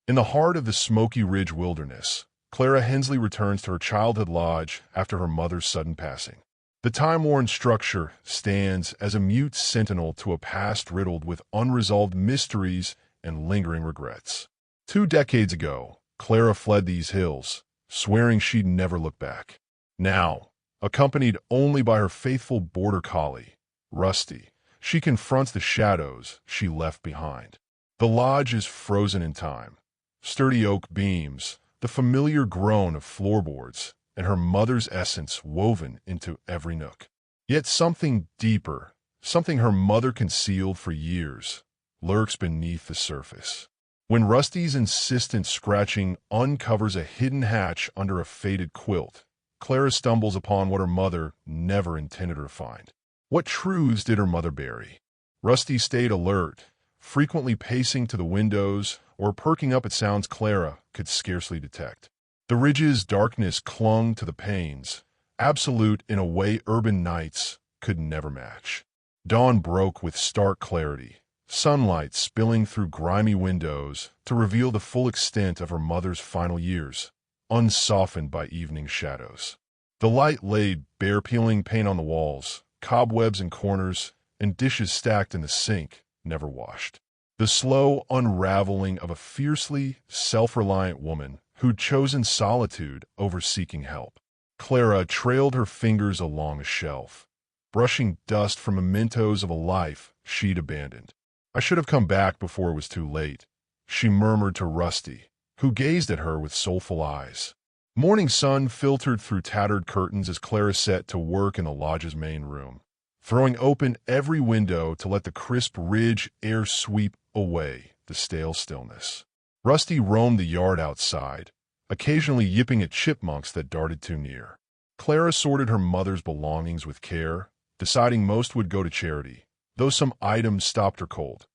In the heart of the Smoky Ridge wilderness, Clara Hensley returns to her childhood lodge after her mother's sudden passing. The time-worn structure stands as a mute sentinel to a past riddled with unresolved mysteries and lingering regrets. 2 decades ago, Clara fled these hills, swearing she'd never look back. Now, accompanied only by her faithful border collie, Rusty, she confronts the shadows she left behind. The lodge is frozen in time. Sturdy oak beams, the familiar groan of floorboards, and her mother's essence woven into every nook. Yet something deeper, something her mother concealed for years, lurks beneath the surface. When Rusty's insistent scratching uncovers a hidden hatch under a faded quilt, Clara stumbles upon what her mother never intended her to find. What truths did her mother bury? Rusty stayed alert, frequently pacing to the windows or perking up at sounds Clara could scarcely detect. The ridge's darkness clung to the panes, absolute in a way urban nights could never match. Dawn broke with stark clarity, sunlight spilling through grimy windows to reveal the full extent of her mother's final years, unsoftened by evening shadows. The light laid bare peeling paint on the walls, cobwebs in corners, and dishes stacked in the sink, never washed. The slow unraveling of a fiercely self-reliant woman who'd chosen solitude over seeking help. Clara trailed her fingers along a shelf, brushing dust from mementos of a life she'd abandoned. I should have come back before it was too late, she murmured to Rusty, who gazed at her with soulful eyes. Morning sun filtered through tattered curtains as Clara set to work in the lodge's main room, throwing open every window to let the crisp ridge air sweep away the stale stillness. Rusty roamed the yard outside, occasionally yipping at chipmunks that darted too near. Clara sorted her mother's belongings with care, deciding most would go to charity, though some items stopped her cold.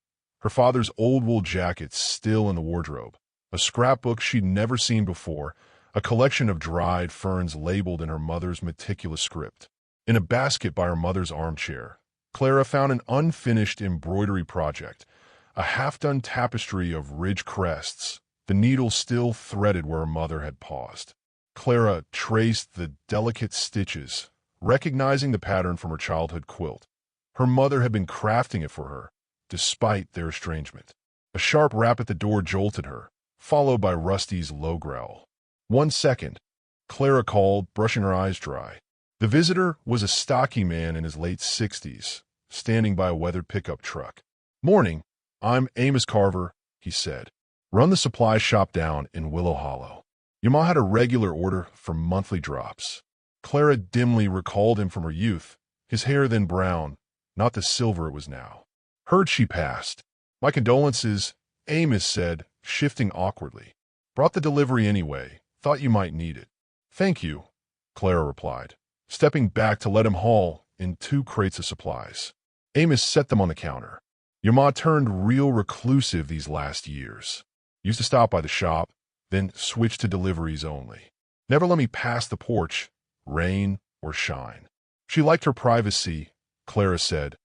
Her father's old wool jacket still in the wardrobe, a scrapbook she'd never seen before, a collection of dried ferns labeled in her mother's meticulous script. In a basket by her mother's armchair, Clara found an unfinished embroidery project, a half-done tapestry of ridge crests, the needle still threaded where her mother had paused. Clara traced the delicate stitches, recognizing the pattern from her childhood quilt. Her mother had been crafting it for her, despite their estrangement. A sharp rap at the door jolted her, followed by Rusty's low growl. 1 second, Clara called, brushing her eyes dry. The visitor was a stocky man in his late 60s, standing by a weathered pickup truck. "Morning, I'm Amos Carver," he said. "Run the supply shop down in Willow Hollow. Your ma had a regular order for monthly drops." Clara dimly recalled him from her youth, his hair then brown, not the silver it was now. "Heard she passed." "My condolences," Amos said, shifting awkwardly. "Brought the delivery anyway. Thought you might need it." "Thank you," Clara replied, stepping back to let him haul in 2 crates of supplies. Amos set them on the counter. "Your ma turned real reclusive these last years. Used to stop by the shop, then switched to deliveries only. Never let me pass the porch, rain or shine. She liked her privacy," Clara said,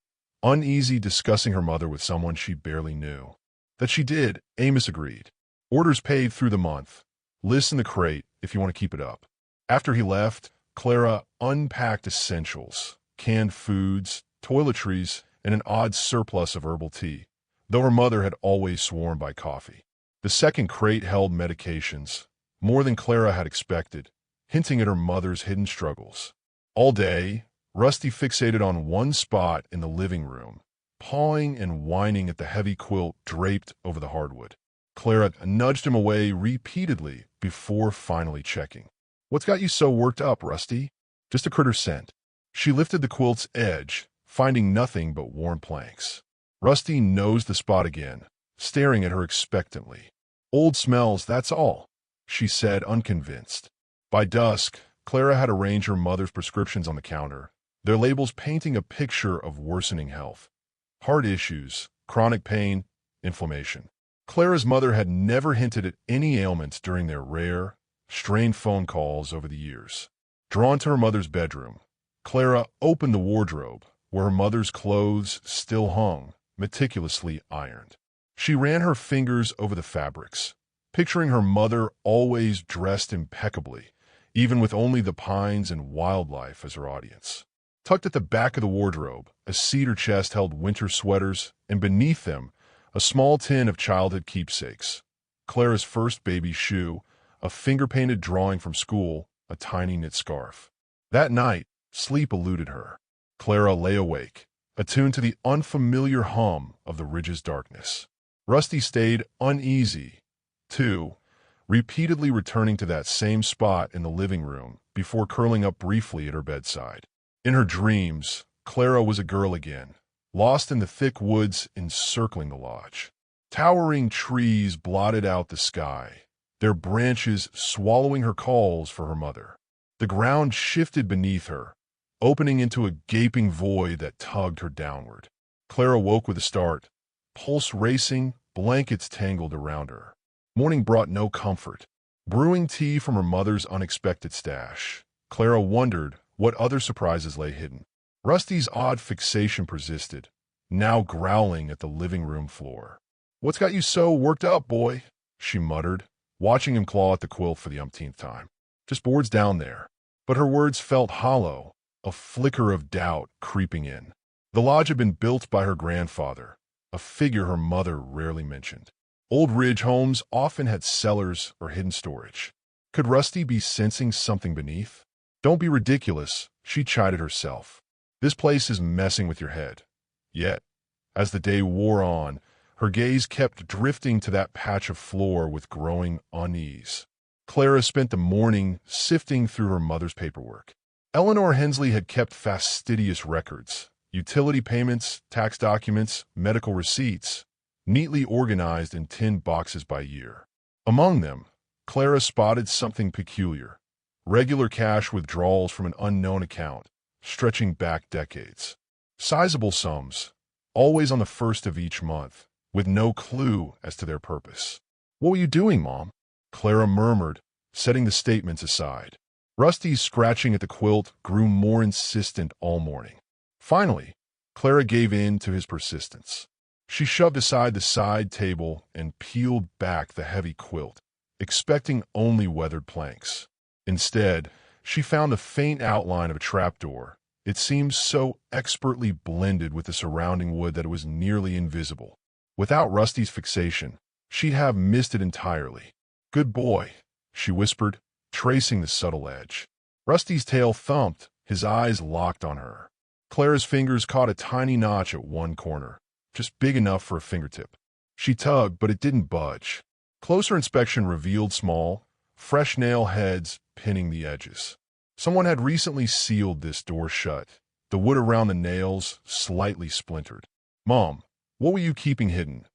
uneasy discussing her mother with someone she barely knew. "That she did," Amos agreed. "Orders paid through the month. List in the crate if you want to keep it up." After he left, Clara unpacked essentials, canned foods, toiletries, and an odd surplus of herbal tea, though her mother had always sworn by coffee. The second crate held medications, more than Clara had expected, hinting at her mother's hidden struggles. All day, Rusty fixated on one spot in the living room, pawing and whining at the heavy quilt draped over the hardwood. Clara nudged him away repeatedly before finally checking. "What's got you so worked up, Rusty?" "Just a critter scent." She lifted the quilt's edge, finding nothing but worn planks. Rusty nosed the spot again, staring at her expectantly. "Old smells, that's all," she said, unconvinced. By dusk, Clara had arranged her mother's prescriptions on the counter, their labels painting a picture of worsening health. Heart issues, chronic pain, inflammation. Clara's mother had never hinted at any ailments during their rare, strained phone calls over the years. Drawn to her mother's bedroom, Clara opened the wardrobe, where her mother's clothes still hung, meticulously ironed. She ran her fingers over the fabrics, picturing her mother always dressed impeccably, even with only the pines and wildlife as her audience. Tucked at the back of the wardrobe, a cedar chest held winter sweaters, and beneath them, a small tin of childhood keepsakes. Clara's first baby shoe, a finger-painted drawing from school, a tiny knit scarf. That night, sleep eluded her. Clara lay awake, attuned to the unfamiliar hum of the ridge's darkness. Rusty stayed uneasy, too, repeatedly returning to that same spot in the living room before curling up briefly at her bedside. In her dreams, Clara was a girl again, lost in the thick woods encircling the lodge. Towering trees blotted out the sky, their branches swallowing her calls for her mother. The ground shifted beneath her, opening into a gaping void that tugged her downward. Clara woke with a start, pulse racing, blankets tangled around her. Morning brought no comfort. Brewing tea from her mother's unexpected stash, Clara wondered what other surprises lay hidden. Rusty's odd fixation persisted, now growling at the living room floor. "What's got you so worked up, boy?" she muttered, watching him claw at the quilt for the umpteenth time. "Just boards down there." But her words felt hollow, a flicker of doubt creeping in. The lodge had been built by her grandfather, a figure her mother rarely mentioned. Old ridge homes often had cellars or hidden storage. Could Rusty be sensing something beneath? "Don't be ridiculous," she chided herself. "This place is messing with your head." Yet, as the day wore on, her gaze kept drifting to that patch of floor with growing unease. Clara spent the morning sifting through her mother's paperwork. Eleanor Hensley had kept fastidious records, utility payments, tax documents, medical receipts, neatly organized in tin boxes by year. Among them, Clara spotted something peculiar: regular cash withdrawals from an unknown account, stretching back decades. Sizable sums, always on the first of each month, with no clue as to their purpose. "What were you doing, Mom?" Clara murmured, setting the statements aside. Rusty's scratching at the quilt grew more insistent all morning. Finally, Clara gave in to his persistence. She shoved aside the side table and peeled back the heavy quilt, expecting only weathered planks. Instead, she found the faint outline of a trapdoor. It seemed so expertly blended with the surrounding wood that it was nearly invisible. Without Rusty's fixation, she'd have missed it entirely. "Good boy," she whispered, tracing the subtle edge. Rusty's tail thumped, his eyes locked on her. Clara's fingers caught a tiny notch at one corner, just big enough for a fingertip. She tugged, but it didn't budge. Closer inspection revealed small, fresh nail heads pinning the edges. Someone had recently sealed this door shut, the wood around the nails slightly splintered. "Mom, what were you keeping hidden?"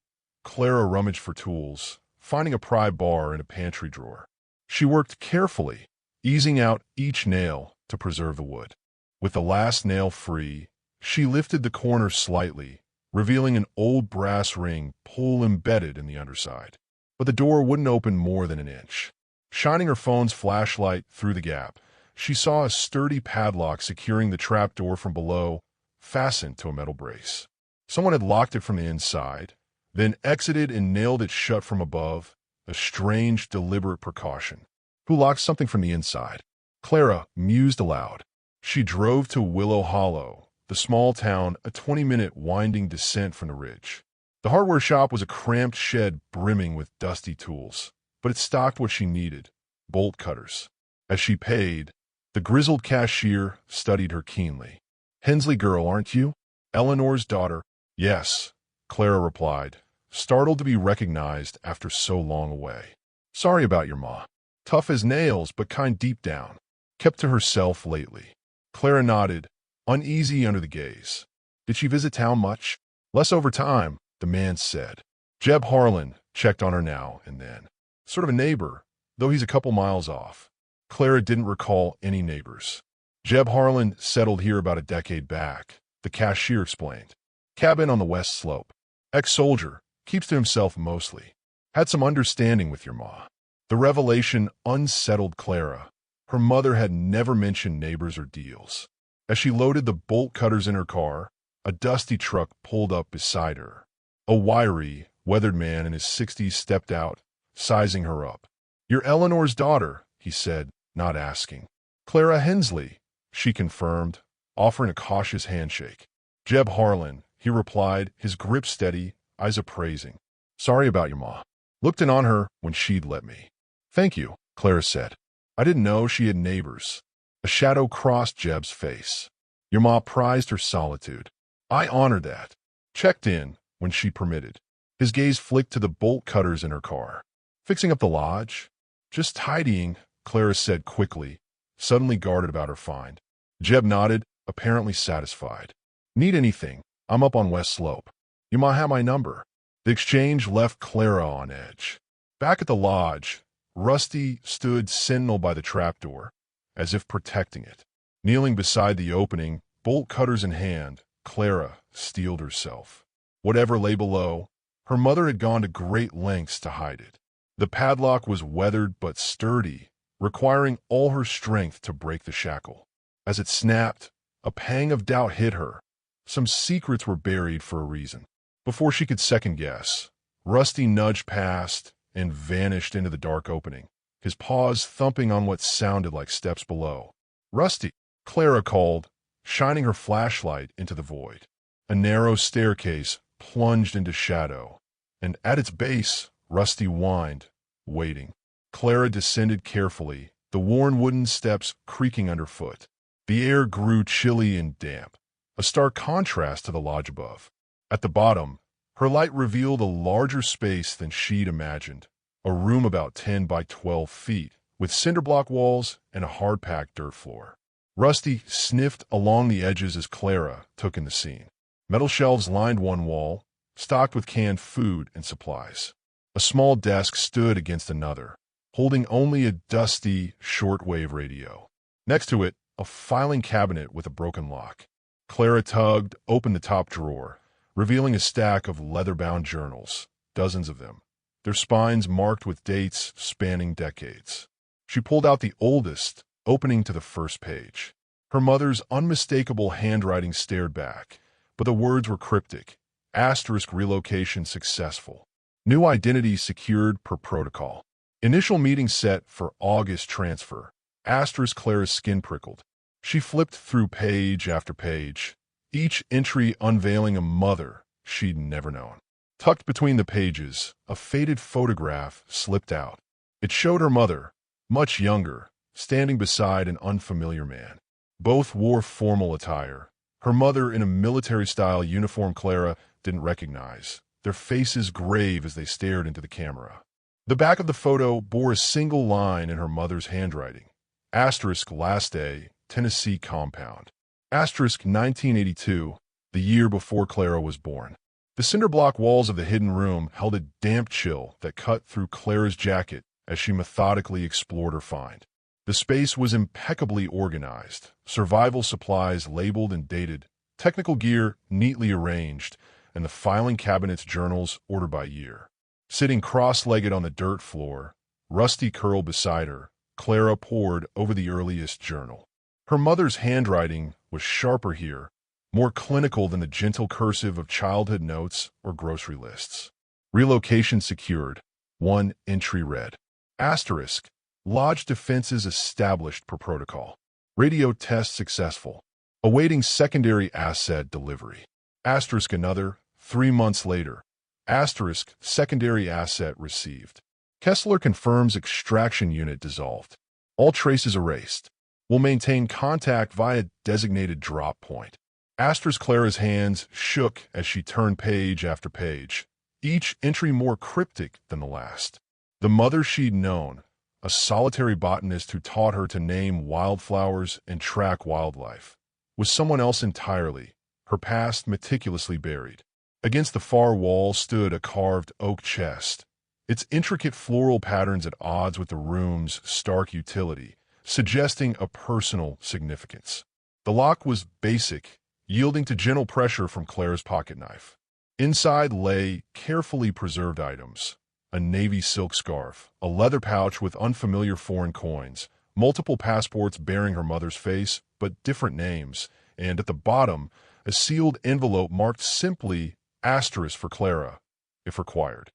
Clara rummaged for tools, finding a pry bar in a pantry drawer. She worked carefully, easing out each nail to preserve the wood. With the last nail free, she lifted the corner slightly, revealing an old brass ring pull embedded in the underside. But the door wouldn't open more than an inch. Shining her phone's flashlight through the gap, she saw a sturdy padlock securing the trapdoor from below, fastened to a metal brace. Someone had locked it from the inside, then exited and nailed it shut from above, a strange, deliberate precaution. Who locked something from the inside? Clara mused aloud. She drove to Willow Hollow, the small town, a 20-minute winding descent from the ridge. The hardware shop was a cramped shed brimming with dusty tools, but it stocked what she needed: bolt cutters. As she paid, the grizzled cashier studied her keenly. "Hensley girl, aren't you? Eleanor's daughter?" "Yes," Clara replied, startled to be recognized after so long away. "Sorry about your ma. Tough as nails, but kind deep down. Kept to herself lately." Clara nodded, uneasy under the gaze. "Did she visit town much?" "Less over time," the man said. "Jeb Harlan checked on her now and then. Sort of a neighbor, though he's a couple miles off." Clara didn't recall any neighbors. "Jeb Harlan settled here about a decade back," the cashier explained. "Cabin on the west slope. Ex-soldier, keeps to himself mostly. Had some understanding with your ma." The revelation unsettled Clara. Her mother had never mentioned neighbors or deals. As she loaded the bolt cutters in her car, a dusty truck pulled up beside her. A wiry, weathered man in his 60s stepped out, sizing her up. "You're Eleanor's daughter," he said, not asking. "Clara Hensley," she confirmed, offering a cautious handshake. "Jeb Harlan," he replied, his grip steady, eyes appraising. "Sorry about your ma. Looked in on her when she'd let me." "Thank you," Clara said. "I didn't know she had neighbors." A shadow crossed Jeb's face. "Your ma prized her solitude. I honored that." Checked in when she permitted. His gaze flicked to the bolt cutters in her car. "Fixing up the lodge?" "Just tidying," Clara said quickly, suddenly guarded about her find. Jeb nodded, apparently satisfied. "Need anything? I'm up on West Slope. You might have my number." The exchange left Clara on edge. Back at the lodge, Rusty stood sentinel by the trapdoor, as if protecting it. Kneeling beside the opening, bolt cutters in hand, Clara steeled herself. Whatever lay below, her mother had gone to great lengths to hide it. The padlock was weathered but sturdy, requiring all her strength to break the shackle. As it snapped, a pang of doubt hit her. Some secrets were buried for a reason. Before she could second-guess, Rusty nudged past and vanished into the dark opening, his paws thumping on what sounded like steps below. "Rusty," Clara called, shining her flashlight into the void. A narrow staircase plunged into shadow, and at its base, Rusty whined, waiting. Clara descended carefully, the worn wooden steps creaking underfoot. The air grew chilly and damp, a stark contrast to the lodge above. At the bottom, her light revealed a larger space than she'd imagined, a room about 10 by 12 feet, with cinder-block walls and a hard-packed dirt floor. Rusty sniffed along the edges as Clara took in the scene. Metal shelves lined one wall, stocked with canned food and supplies. A small desk stood against another, holding only a dusty shortwave radio. Next to it, a filing cabinet with a broken lock. Clara tugged open the top drawer, revealing a stack of leather-bound journals, dozens of them, their spines marked with dates spanning decades. She pulled out the oldest, opening to the first page. Her mother's unmistakable handwriting stared back, but the words were cryptic. Asterisk relocation successful. New identity secured per protocol. Initial meeting set for August transfer. Asterisk Clara's skin prickled. She flipped through page after page, each entry unveiling a mother she'd never known. Tucked between the pages, a faded photograph slipped out. It showed her mother, much younger, standing beside an unfamiliar man. Both wore formal attire. Her mother in a military-style uniform Clara didn't recognize, their faces grave as they stared into the camera. The back of the photo bore a single line in her mother's handwriting. Asterisk last day, Tennessee compound. Asterisk 1982, the year before Clara was born. The cinder-block walls of the hidden room held a damp chill that cut through Clara's jacket as she methodically explored her find. The space was impeccably organized, survival supplies labeled and dated, technical gear neatly arranged, and the filing cabinet's journals ordered by year. Sitting cross-legged on the dirt floor, Rusty curled beside her, Clara pored over the earliest journal. Her mother's handwriting was sharper here, more clinical than the gentle cursive of childhood notes or grocery lists. Relocation secured. One entry read. Asterisk. Lodge defenses established per protocol. Radio test successful. Awaiting secondary asset delivery. Asterisk another, 3 months later. Asterisk secondary asset received. Kessler confirms extraction unit dissolved. All traces erased. Will maintain contact via designated drop point. Asterisk Clara's hands shook as she turned page after page, each entry more cryptic than the last. The mother she'd known, a solitary botanist who taught her to name wildflowers and track wildlife, was someone else entirely, her past meticulously buried. Against the far wall stood a carved oak chest, its intricate floral patterns at odds with the room's stark utility, suggesting a personal significance. The lock was basic, yielding to gentle pressure from Clara's pocketknife. Inside lay carefully preserved items, a navy silk scarf, a leather pouch with unfamiliar foreign coins, multiple passports bearing her mother's face, but different names, and at the bottom, a sealed envelope marked simply asterisk for Clara, if required.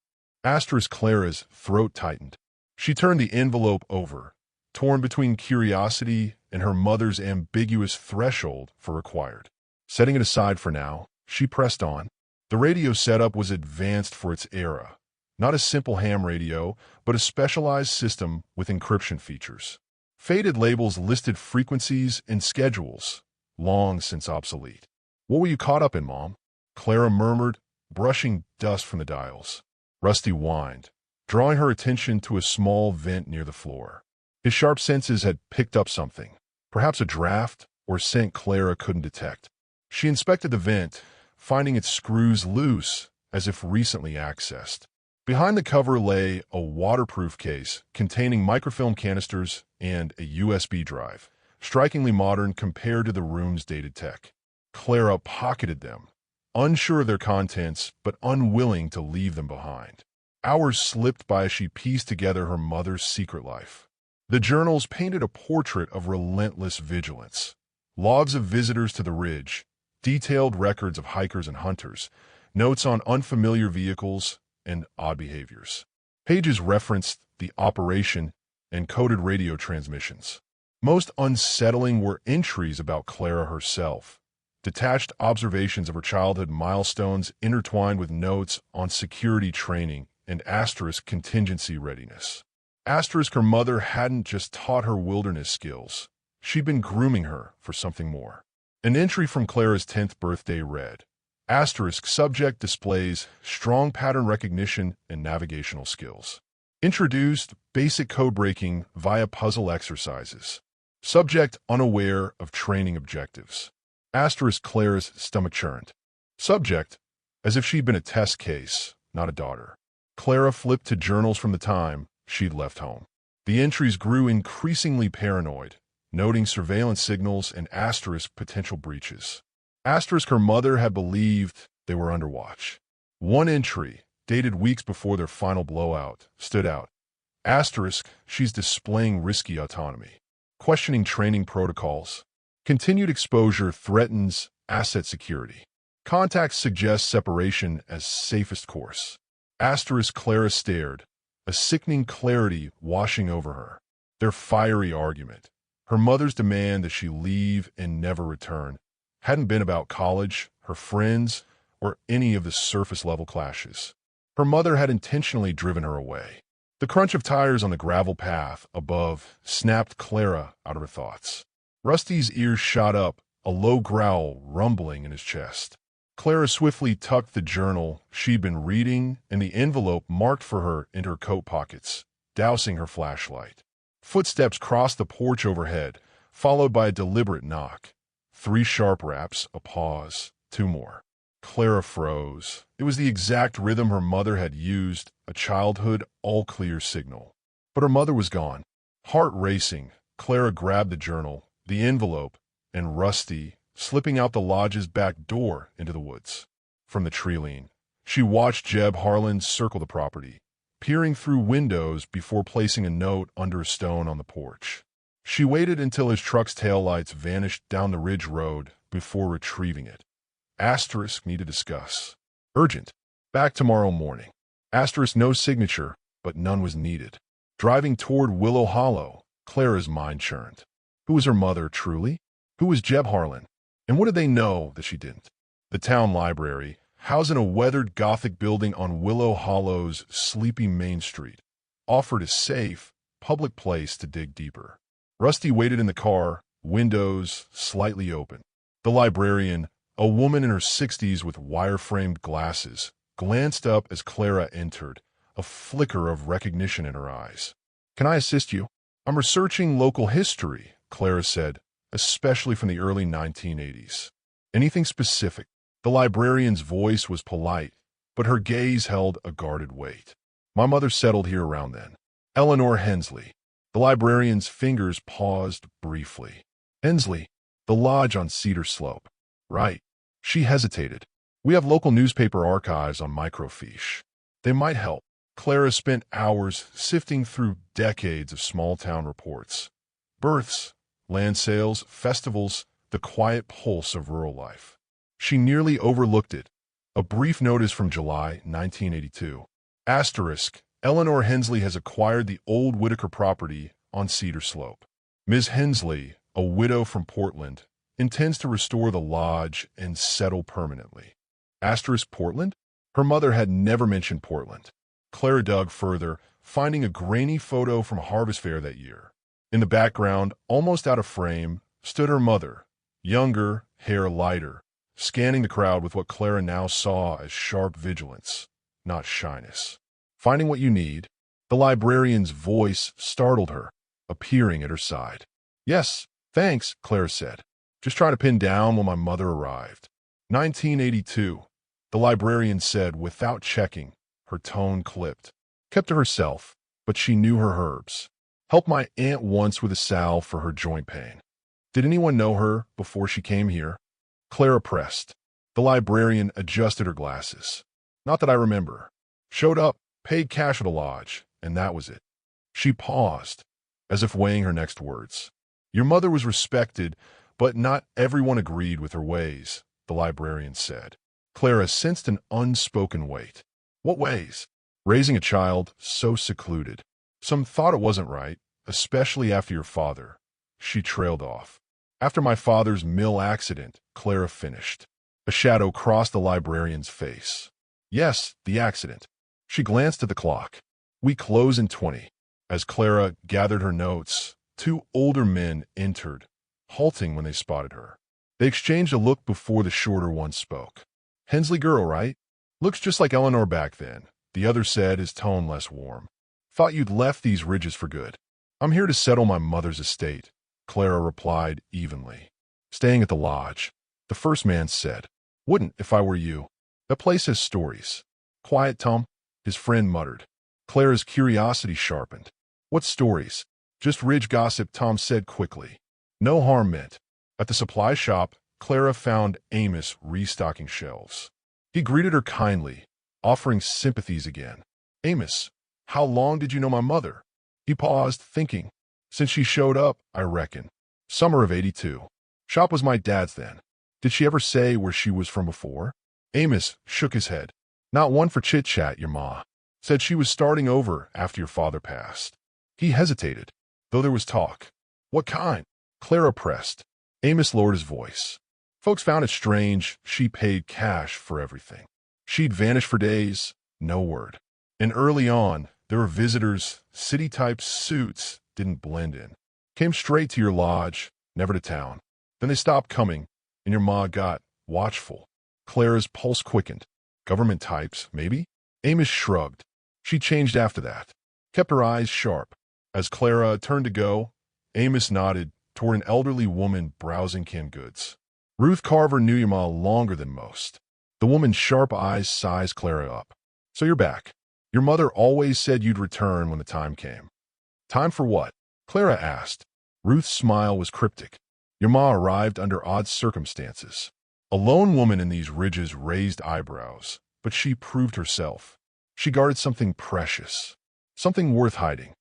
Clara's throat tightened. She turned the envelope over, torn between curiosity and her mother's ambiguous threshold for required. Setting it aside for now, she pressed on. The radio setup was advanced for its era. Not a simple ham radio, but a specialized system with encryption features. Faded labels listed frequencies and schedules, long since obsolete. "What were you caught up in, Mom?" Clara murmured, brushing dust from the dials. Rusty whined, drawing her attention to a small vent near the floor. His sharp senses had picked up something, perhaps a draft or scent Clara couldn't detect. She inspected the vent, finding its screws loose, as if recently accessed. Behind the cover lay a waterproof case containing microfilm canisters and a USB drive, strikingly modern compared to the room's dated tech. Clara pocketed them, unsure of their contents but unwilling to leave them behind. Hours slipped by as she pieced together her mother's secret life. The journals painted a portrait of relentless vigilance. Logs of visitors to the ridge, detailed records of hikers and hunters, notes on unfamiliar vehicles and odd behaviors. Pages referenced the operation and coded radio transmissions. Most unsettling were entries about Clara herself, detached observations of her childhood milestones intertwined with notes on security training and * contingency readiness. * her mother hadn't just taught her wilderness skills. She'd been grooming her for something more. An entry from Clara's 10th birthday read, * subject displays strong pattern recognition and navigational skills. Introduced basic code breaking via puzzle exercises. Subject unaware of training objectives. Clara's stomach churned. Subject, as if she'd been a test case, not a daughter. Clara flipped to journals from the time she'd left home. The entries grew increasingly paranoid, noting surveillance signals and * potential breaches. Her mother had believed they were under watch. One entry, dated weeks before their final blowout, stood out. * she's displaying risky autonomy. Questioning training protocols. Continued exposure threatens asset security. Contacts suggest separation as safest course. Clara stared, a sickening clarity washing over her. Their fiery argument, her mother's demand that she leave and never return, hadn't been about college, her friends, or any of the surface-level clashes. Her mother had intentionally driven her away. The crunch of tires on the gravel path above snapped Clara out of her thoughts. Rusty's ears shot up, a low growl rumbling in his chest. Clara swiftly tucked the journal she'd been reading and the envelope marked for her into her coat pockets, dousing her flashlight. Footsteps crossed the porch overhead, followed by a deliberate knock. 3 sharp raps, a pause, 2 more. Clara froze. It was the exact rhythm her mother had used, a childhood all-clear signal. But her mother was gone. Heart racing, Clara grabbed the journal, the envelope, and Rusty, slipping out the lodge's back door into the woods. From the tree lean, she watched Jeb Harlan circle the property, peering through windows before placing a note under a stone on the porch. She waited until his truck's taillights vanished down the ridge road before retrieving it. * need to discuss. Urgent. Back tomorrow morning. * no signature, but none was needed. Driving toward Willow Hollow, Clara's mind churned. Who was her mother, truly? Who was Jeb Harlan? And what did they know that she didn't? The town library, housed in a weathered Gothic building on Willow Hollow's sleepy Main Street, offered a safe, public place to dig deeper. Rusty waited in the car, windows slightly open. The librarian, a woman in her 60s with wire-framed glasses, glanced up as Clara entered, a flicker of recognition in her eyes. "Can I assist you?" "I'm researching local history," Clara said, especially from the early 1980s. "Anything specific?" The librarian's voice was polite, but her gaze held a guarded weight. "My mother settled here around then. Eleanor Hensley." The librarian's fingers paused briefly. "Hensley, the lodge on Cedar Slope." "Right." She hesitated. "We have local newspaper archives on microfiche. They might help." Clara spent hours sifting through decades of small-town reports. Births, land sales, festivals, the quiet pulse of rural life. She nearly overlooked it. A brief notice from July 1982. Asterisk, Eleanor Hensley has acquired the old Whitaker property on Cedar Slope. Ms. Hensley, a widow from Portland, intends to restore the lodge and settle permanently. Asterisk Portland? Her mother had never mentioned Portland. Clara dug further, finding a grainy photo from Harvest Fair that year. In the background, almost out of frame, stood her mother, younger, hair lighter, scanning the crowd with what Clara now saw as sharp vigilance, not shyness. Finding what you need, the librarian's voice startled her, appearing at her side. Yes, thanks, Clara said. Just trying to pin down when my mother arrived. 1982, the librarian said without checking, her tone clipped. Kept to herself, but she knew her herbs. Helped my aunt once with a salve for her joint pain. Did anyone know her before she came here? Clara pressed. The librarian adjusted her glasses. Not that I remember. Showed up, paid cash at the lodge, and that was it. She paused, as if weighing her next words. Your mother was respected, but not everyone agreed with her ways, the librarian said. Clara sensed an unspoken weight. What ways? Raising a child so secluded. Some thought it wasn't right, especially after your father. She trailed off. After my father's mill accident, Clara finished. A shadow crossed the librarian's face. Yes, the accident. She glanced at the clock. We close in 20. As Clara gathered her notes, two older men entered, halting when they spotted her. They exchanged a look before the shorter one spoke. Hensley girl, right? Looks just like Eleanor back then, the other said, his tone less warm. Thought you'd left these ridges for good. I'm here to settle my mother's estate, Clara replied evenly. Staying at the lodge, the first man said. Wouldn't if I were you. That place has stories. Quiet, Tom, his friend muttered. Clara's curiosity sharpened. What stories? Just ridge gossip, Tom said quickly. No harm meant. At the supply shop, Clara found Amos restocking shelves. He greeted her kindly, offering sympathies again. Amos, how long did you know my mother? He paused, thinking. Since she showed up, I reckon. Summer of '82. Shop was my dad's then. Did she ever say where she was from before? Amos shook his head. Not one for chit-chat, your ma. Said she was starting over after your father passed. He hesitated, though there was talk. What kind? Clara pressed. Amos lowered his voice. Folks found it strange she paid cash for everything. She'd vanished for days, no word. And early on, there were visitors, city-type suits didn't blend in. Came straight to your lodge, never to town. Then they stopped coming, and your ma got watchful. Clara's pulse quickened. Government types, maybe? Amos shrugged. She changed after that. Kept her eyes sharp. As Clara turned to go, Amos nodded toward an elderly woman browsing canned goods. Ruth Carver knew your ma longer than most. The woman's sharp eyes sized Clara up. So you're back. Your mother always said you'd return when the time came. Time for what? Clara asked. Ruth's smile was cryptic. Your ma arrived under odd circumstances. A lone woman in these ridges raised eyebrows, but she proved herself. She guarded something precious, something worth hiding.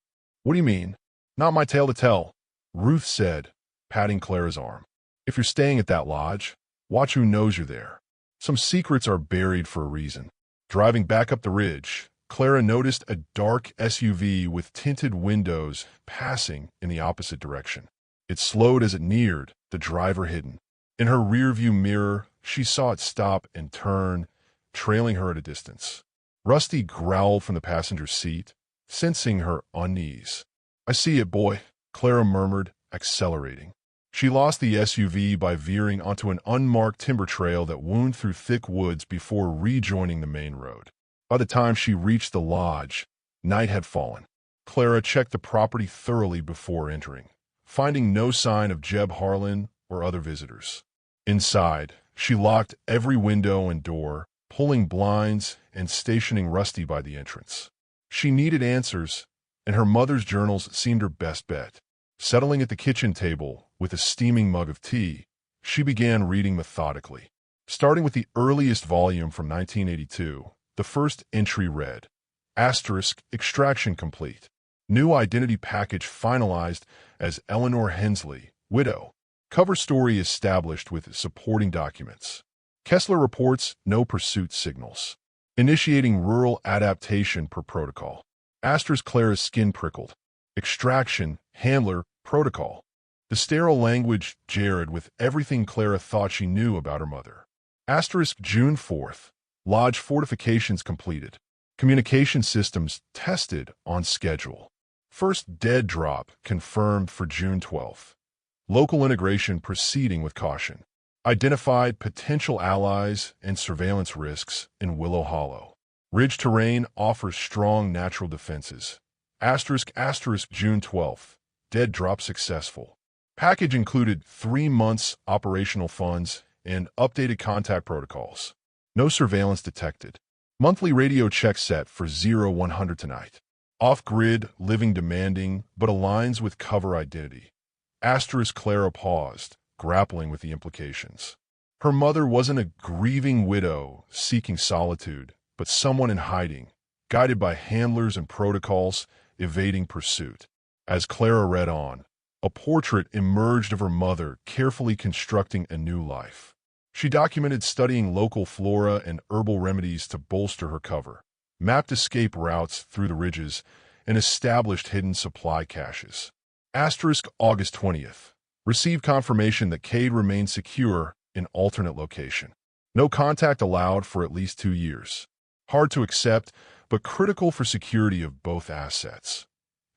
What do you mean? Not my tale to tell, Ruth said, patting Clara's arm. If you're staying at that lodge, watch who knows you're there. Some secrets are buried for a reason. Driving back up the ridge, Clara noticed a dark SUV with tinted windows passing in the opposite direction. It slowed as it neared, the driver hidden. In her rearview mirror, she saw it stop and turn, trailing her at a distance. Rusty growled from the passenger seat, sensing her unease. I see it, boy, Clara murmured, accelerating. She lost the SUV by veering onto an unmarked timber trail that wound through thick woods before rejoining the main road. By the time she reached the lodge, night had fallen. Clara checked the property thoroughly before entering, finding no sign of Jeb Harlan or other visitors. Inside, she locked every window and door, pulling blinds and stationing Rusty by the entrance. She needed answers, and her mother's journals seemed her best bet. Settling at the kitchen table with a steaming mug of tea, she began reading methodically. Starting with the earliest volume from 1982, the first entry read, Asterisk extraction complete. New identity package finalized as Eleanor Hensley, widow. Cover story established with supporting documents. Kessler reports no pursuit signals. Initiating rural adaptation per protocol. Asterisk Clara's skin prickled. Extraction, handler, protocol. The sterile language jarred with everything Clara thought she knew about her mother. Asterisk June 4th. Lodge fortifications completed. Communication systems tested on schedule. First dead drop confirmed for June 12th. Local integration proceeding with caution. Identified potential allies and surveillance risks in Willow Hollow. Ridge terrain offers strong natural defenses. Asterisk June 12th. Dead drop successful. Package included 3 months operational funds and updated contact protocols. No surveillance detected. Monthly radio check set for 0100 tonight. Off-grid, living demanding, but aligns with cover identity. Asterisk Clara paused, grappling with the implications. Her mother wasn't a grieving widow seeking solitude, but someone in hiding, guided by handlers and protocols, evading pursuit. As Clara read on, a portrait emerged of her mother carefully constructing a new life. She documented studying local flora and herbal remedies to bolster her cover, mapped escape routes through the ridges, and established hidden supply caches. Asterisk August 20th. Received confirmation that Cade remained secure in alternate location. No contact allowed for at least 2 years. Hard to accept, but critical for security of both assets.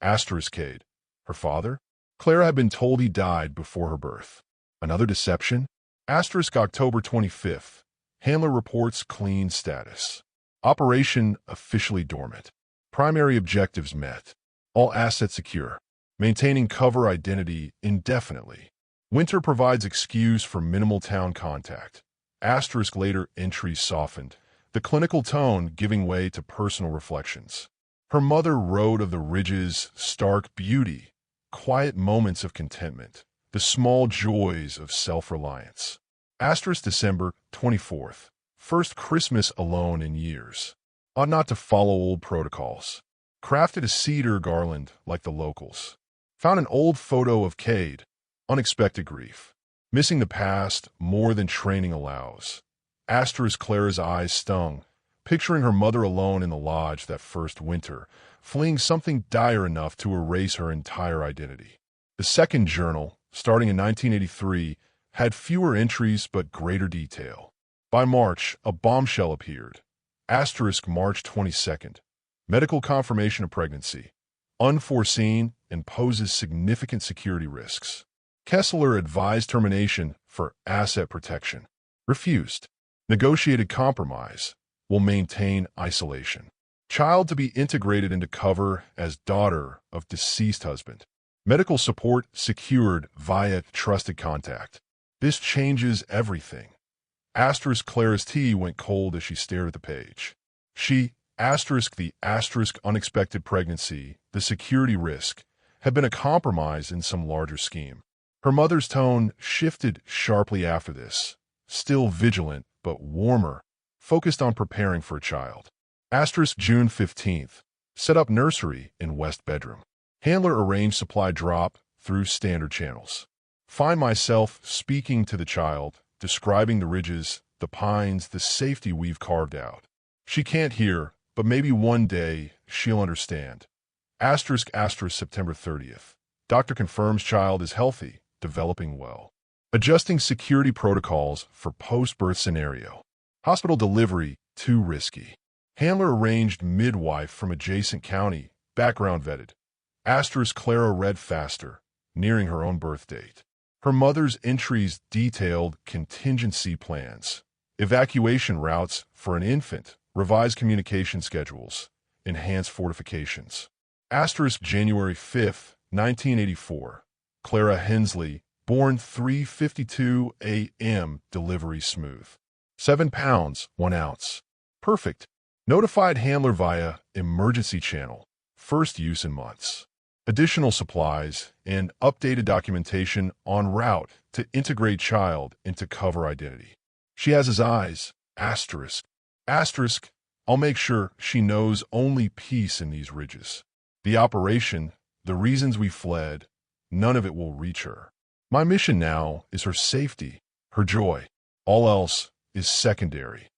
Asterisk Cade. Her father? Clara had been told he died before her birth. Another deception? Asterisk October 25th. Handler reports clean status. Operation officially dormant. Primary objectives met. All assets secure. Maintaining cover identity indefinitely. Winter provides excuse for minimal town contact. Asterisk later entries softened, the clinical tone giving way to personal reflections. Her mother wrote of the ridge's stark beauty, quiet moments of contentment, the small joys of self-reliance. Asterisk December 24th. First Christmas alone in years. Ought not to follow old protocols. Crafted a cedar garland like the locals. Found an old photo of Cade. Unexpected grief. Missing the past more than training allows. Asterisk Clara's eyes stung, picturing her mother alone in the lodge that first winter, fleeing something dire enough to erase her entire identity. The second journal, starting in 1983, had fewer entries but greater detail. By March, a bombshell appeared. Asterisk March 22nd. Medical confirmation of pregnancy. Unforeseen and poses significant security risks. Kessler advised termination for asset protection. Refused. Negotiated compromise. Will maintain isolation. Child to be integrated into cover as daughter of deceased husband. Medical support secured via trusted contact. This changes everything. Asterisk Clara's tea went cold as she stared at the page. She, the unexpected pregnancy, the security risk, had been a compromise in some larger scheme. Her mother's tone shifted sharply after this, still vigilant but warmer, focused on preparing for a child. Asterisk June 15th. Set up nursery in West Bedroom. Handler arranged supply drop through standard channels. Find myself speaking to the child, describing the ridges, the pines, the safety we've carved out. She can't hear, but maybe one day she'll understand. Asterisk September 30th. Doctor confirms child is healthy, developing well. Adjusting security protocols for post-birth scenario. Hospital delivery, too risky. Handler arranged midwife from adjacent county, background vetted. Asterisk Clara read faster, nearing her own birth date. Her mother's entries detailed contingency plans, evacuation routes for an infant, revised communication schedules, enhanced fortifications. Asterisk January 5th, 1984. Clara Hensley, born 3:52 a.m., delivery smooth. 7 pounds, 1 ounce. Perfect. Notified handler via emergency channel. First use in months. Additional supplies and updated documentation en route to integrate child into cover identity. She has his eyes. Asterisk. Asterisk. I'll make sure she knows only peace in these ridges. The operation, the reasons we fled, none of it will reach her. My mission now is her safety, her joy. All else is secondary.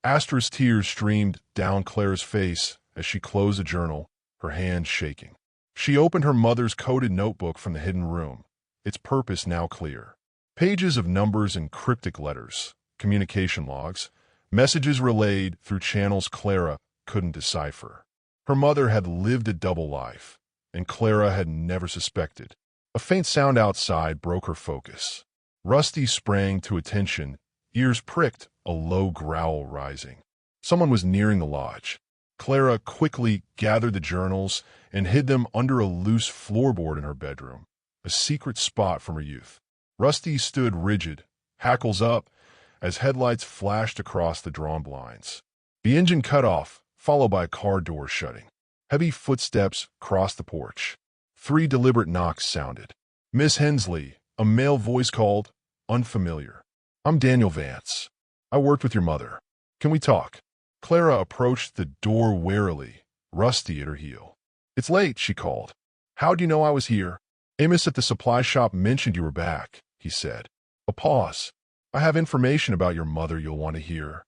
Astra's tears streamed down Clara's face as she closed the journal, her hands shaking. She opened her mother's coded notebook from the hidden room, its purpose now clear. Pages of numbers and cryptic letters, communication logs, messages relayed through channels Clara couldn't decipher. Her mother had lived a double life, and Clara had never suspected. A faint sound outside broke her focus. Rusty sprang to attention, ears pricked, a low growl rising. Someone was nearing the lodge. Clara quickly gathered the journals and hid them under a loose floorboard in her bedroom, a secret spot from her youth. Rusty stood rigid, hackles up, as headlights flashed across the drawn blinds. The engine cut off, followed by a car door shutting. Heavy footsteps crossed the porch. 3 deliberate knocks sounded. "Miss Hensley," a male voice called, unfamiliar. "I'm Daniel Vance. I worked with your mother. Can we talk?" Clara approached the door warily, Rusty at her heel. "It's late," she called. "How do you know I was here?" "Amos at the supply shop mentioned you were back," he said. A pause. "I have information about your mother you'll want to hear."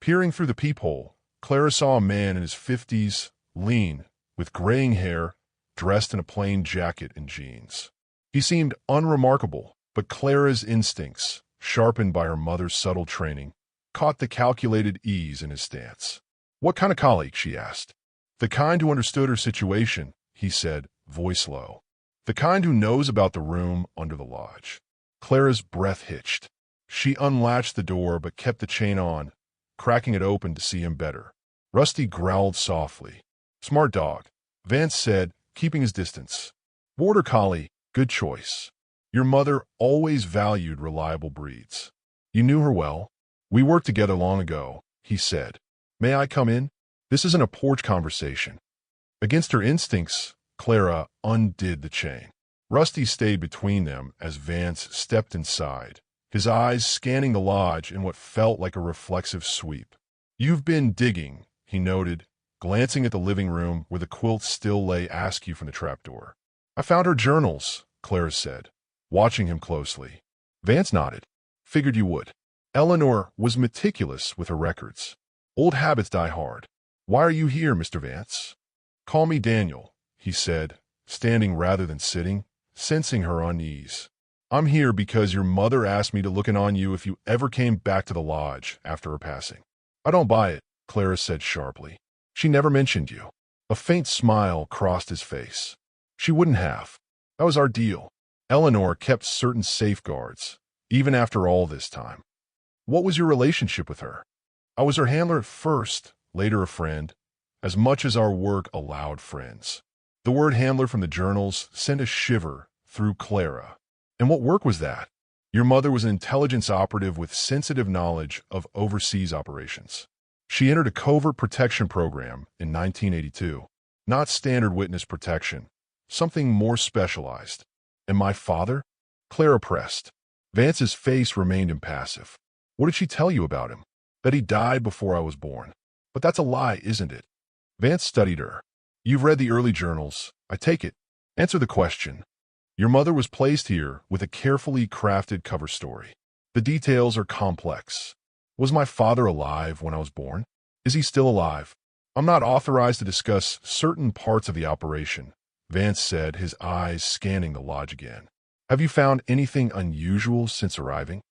Peering through the peephole, Clara saw a man in his 50s, lean, with graying hair, dressed in a plain jacket and jeans. He seemed unremarkable, but Clara's instincts, sharpened by her mother's subtle training, caught the calculated ease in his stance. "What kind of colleague?" she asked. "The kind who understood her situation," he said, voice low. "The kind who knows about the room under the lodge." Clara's breath hitched. She unlatched the door but kept the chain on, cracking it open to see him better. Rusty growled softly. "Smart dog," Vance said, keeping his distance. "Border Collie, good choice. Your mother always valued reliable breeds. You knew her well." "We worked together long ago," he said. "May I come in? This isn't a porch conversation." Against her instincts, Clara undid the chain. Rusty stayed between them as Vance stepped inside, his eyes scanning the lodge in what felt like a reflexive sweep. "You've been digging," he noted, glancing at the living room where the quilt still lay askew from the trapdoor. "I found her journals," Clara said, watching him closely. Vance nodded. "Figured you would." Eleanor was meticulous with her records. "Old habits die hard. Why are you here, Mr. Vance?" "Call me Daniel," he said, standing rather than sitting, sensing her unease. "I'm here because your mother asked me to look in on you if you ever came back to the lodge after her passing." "I don't buy it," Clara said sharply. "She never mentioned you." A faint smile crossed his face. "She wouldn't have. That was our deal. Eleanor kept certain safeguards, even after all this time." "What was your relationship with her?" "I was her handler at first, later a friend, as much as our work allowed friends." The word handler from the journals sent a shiver through Clara. "And what work was that?" "Your mother was an intelligence operative with sensitive knowledge of overseas operations. She entered a covert protection program in 1982. Not standard witness protection, something more specialized." "And my father?" Clara pressed. Vance's face remained impassive. "What did she tell you about him?" "That he died before I was born." "But that's a lie, isn't it?" Vance studied her. "You've read the early journals, I take it. Answer the question." "Your mother was placed here with a carefully crafted cover story. The details are complex. Was my father alive when I was born? Is he still alive?" "I'm not authorized to discuss certain parts of the operation," Vance said, his eyes scanning the lodge again. "Have you found anything unusual since arriving?"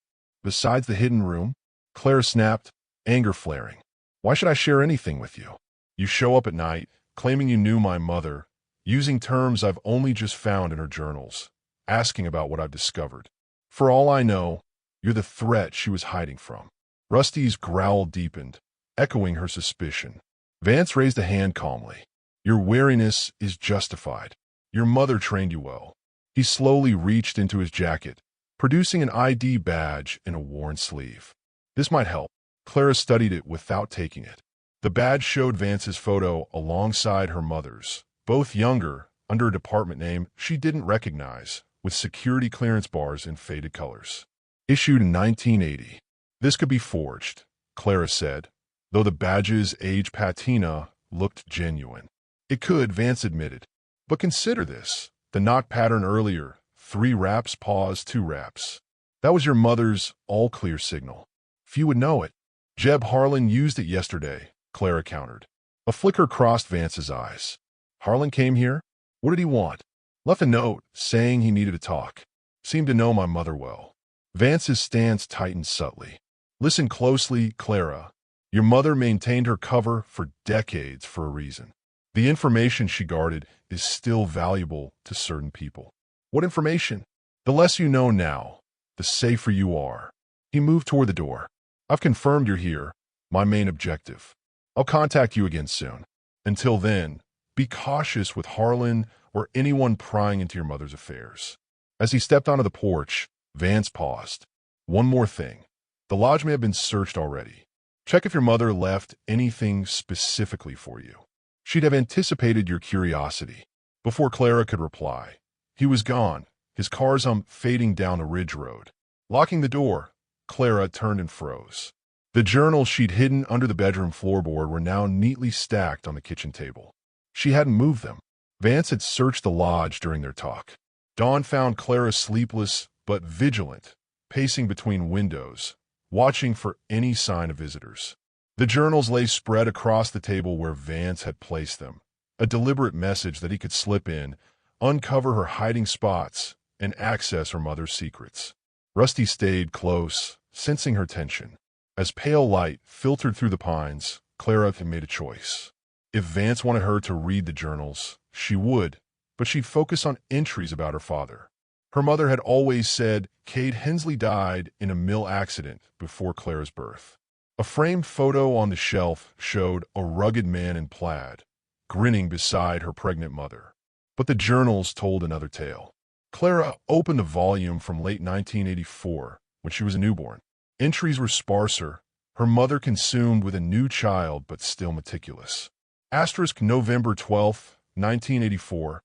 "Besides the hidden room?" Claire snapped, anger flaring. "Why should I share anything with you? You show up at night, claiming you knew my mother, using terms I've only just found in her journals, asking about what I've discovered. For all I know, you're the threat she was hiding from." Rusty's growl deepened, echoing her suspicion. Vance raised a hand calmly. "Your wariness is justified. Your mother trained you well." He slowly reached into his jacket, producing an ID badge in a worn sleeve. "This might help." Clara studied it without taking it. The badge showed Vance's photo alongside her mother's, both younger, under a department name she didn't recognize, with security clearance bars in faded colors. "Issued in 1980. This could be forged," Clara said, though the badge's age patina looked genuine. "It could," Vance admitted. "But consider this. The knot pattern earlier, 3 wraps, pause, 2 wraps. That was your mother's all-clear signal. Few would know it." Jeb Harlan used it yesterday, Clara countered. A flicker crossed Vance's eyes. Harlan came here? What did he want? Left a note, saying he needed to talk. Seemed to know my mother well. Vance's stance tightened subtly. Listen closely, Clara. Your mother maintained her cover for decades for a reason. The information she guarded is still valuable to certain people. What information? The less you know now, the safer you are. He moved toward the door. I've confirmed you're here, my main objective. I'll contact you again soon. Until then, be cautious with Harlan or anyone prying into your mother's affairs. As he stepped onto the porch, Vance paused. One more thing. The lodge may have been searched already. Check if your mother left anything specifically for you. She'd have anticipated your curiosity. Before Clara could reply, he was gone, his car's fading down a ridge road. Locking the door, Clara turned and froze. The journals she'd hidden under the bedroom floorboard were now neatly stacked on the kitchen table. She hadn't moved them. Vance had searched the lodge during their talk. Dawn found Clara sleepless but vigilant, pacing between windows, watching for any sign of visitors. The journals lay spread across the table where Vance had placed them, a deliberate message that he could slip in, uncover her hiding spots, and access her mother's secrets. Rusty stayed close, sensing her tension. As pale light filtered through the pines, Clara had made a choice. If Vance wanted her to read the journals, she would, but she'd focus on entries about her father. Her mother had always said Cade Hensley died in a mill accident before Clara's birth. A framed photo on the shelf showed a rugged man in plaid, grinning beside her pregnant mother. But the journals told another tale. Clara opened a volume from late 1984, when she was a newborn. Entries were sparser, her mother consumed with a new child but still meticulous. Asterisk November 12, 1984.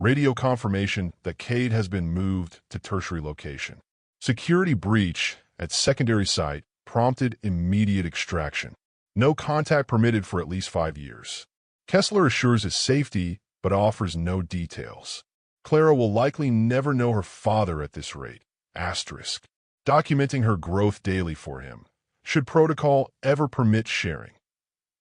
Radio confirmation that Cade has been moved to tertiary location. Security breach at secondary site prompted immediate extraction. No contact permitted for at least 5 years. Kessler assures his safety, but offers no details. Clara will likely never know her father at this rate. Asterisk. Documenting her growth daily for him. Should protocol ever permit sharing.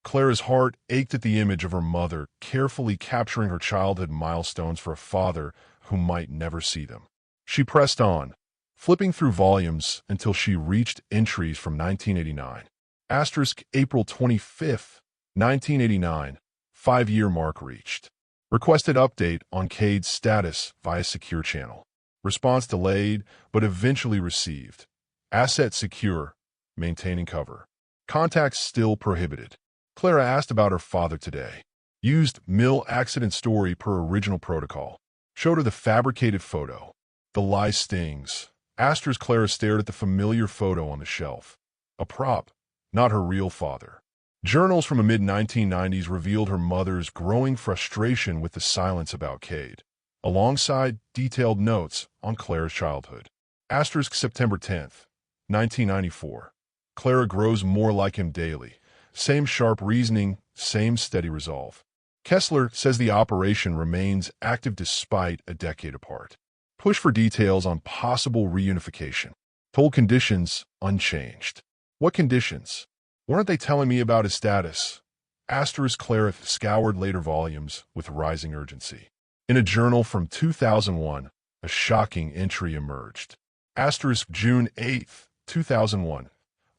Clara's heart ached at the image of her mother carefully capturing her childhood milestones for a father who might never see them. She pressed on, flipping through volumes until she reached entries from 1989. Asterisk April 25, 1989. 5-year mark reached. Requested update on Cade's status via secure channel. Response delayed, but eventually received. Asset secure, maintaining cover. Contact still prohibited. Clara asked about her father today. Used mill accident story per original protocol. Showed her the fabricated photo. The lie stings. Asterisk Clara stared at the familiar photo on the shelf. A prop, not her real father. Journals from the mid-1990s revealed her mother's growing frustration with the silence about Cade, alongside detailed notes on Clara's childhood. Asterisk September 10th, 1994. Clara grows more like him daily. Same sharp reasoning, same steady resolve. Kessler says the operation remains active despite a decade apart. Push for details on possible reunification. Told conditions unchanged. What conditions? Weren't they telling me about his status? Asterisk Clara scoured later volumes with rising urgency. In a journal from 2001, a shocking entry emerged. Asterisk June 8, 2001.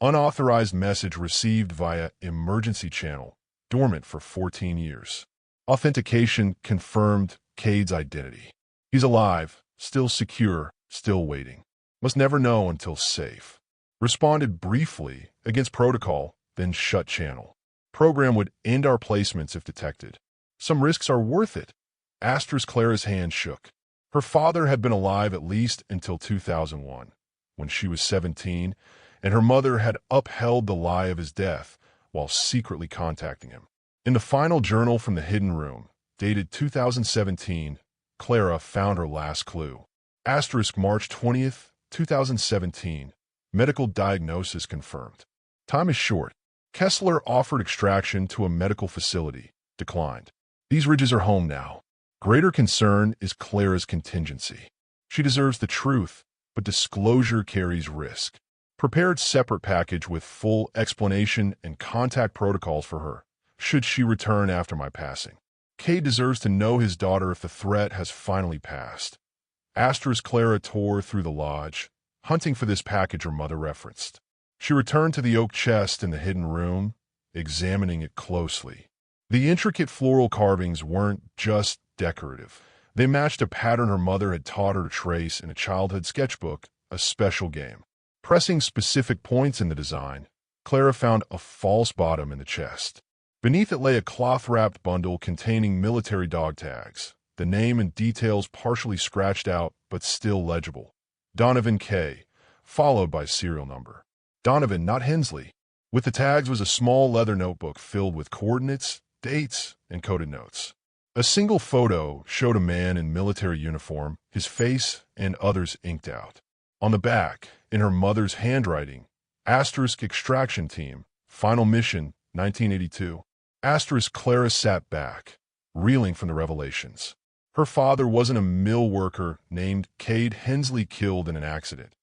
Unauthorized message received via emergency channel, dormant for 14 years. Authentication confirmed Cade's identity. He's alive, still secure, still waiting. Must never know until safe. Responded briefly against protocol, then shut channel. Program would end our placements if detected. Some risks are worth it. Asterisk Clara's hand shook. Her father had been alive at least until 2001, when she was 17, and her mother had upheld the lie of his death while secretly contacting him. In the final journal from the hidden room, dated 2017, Clara found her last clue. Asterisk March 20th, 2017. Medical diagnosis confirmed. Time is short. Kessler offered extraction to a medical facility. Declined. These ridges are home now. Greater concern is Clara's contingency. She deserves the truth, but disclosure carries risk. prepared separate package with full explanation and contact protocols for her, should she return after my passing. Cade deserves to know his daughter if the threat has finally passed. Clara tore through the lodge, hunting for this package her mother referenced. She returned to the oak chest in the hidden room, examining it closely. The intricate floral carvings weren't just decorative. They matched a pattern her mother had taught her to trace in a childhood sketchbook, a special game. Pressing specific points in the design, Clara found a false bottom in the chest. Beneath it lay a cloth-wrapped bundle containing military dog tags, the name and details partially scratched out but still legible. Donovan K., followed by serial number. Donovan, not Hensley. With the tags was a small leather notebook filled with coordinates, dates, and coded notes. A single photo showed a man in military uniform, his face and others inked out. On the back, in her mother's handwriting, *Extraction Team, Final Mission, 1982. Clara sat back, reeling from the revelations. Her father wasn't a mill worker named Cade Hensley killed in an accident.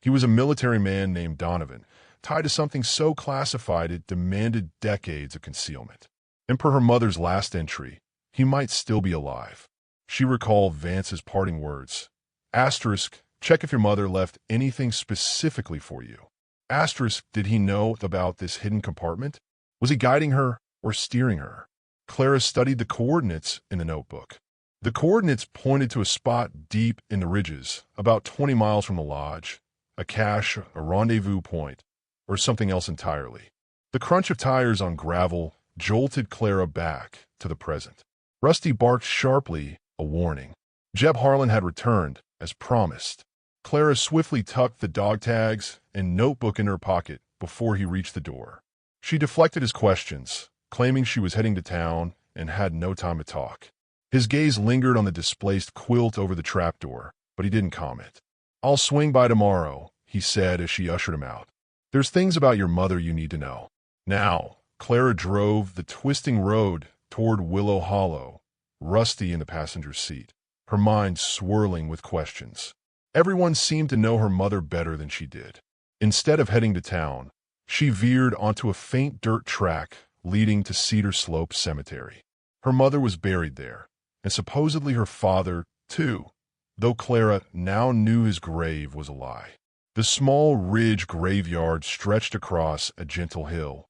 He was a military man named Donovan, tied to something so classified it demanded decades of concealment. And per her mother's last entry, he might still be alive. She recalled Vance's parting words. Check if your mother left anything specifically for you. Did he know about this hidden compartment? Was he guiding her or steering her? Clara studied the coordinates in the notebook. The coordinates pointed to a spot deep in the ridges, about 20 miles from the lodge, a cache, a rendezvous point, or something else entirely. The crunch of tires on gravel jolted Clara back to the present. Rusty barked sharply, a warning. Jeb Harlan had returned, as promised. Clara swiftly tucked the dog tags and notebook in her pocket before he reached the door. She deflected his questions, claiming she was heading to town and had no time to talk. His gaze lingered on the displaced quilt over the trapdoor, but he didn't comment. "I'll swing by tomorrow," he said as she ushered him out. "There's things about your mother you need to know." Now, Clara drove the twisting road toward Willow Hollow, Rusty in the passenger seat, her mind swirling with questions. Everyone seemed to know her mother better than she did. Instead of heading to town, she veered onto a faint dirt track leading to Cedar Slope Cemetery. Her mother was buried there, and supposedly her father, too, though Clara now knew his grave was a lie. The small ridge graveyard stretched across a gentle hill,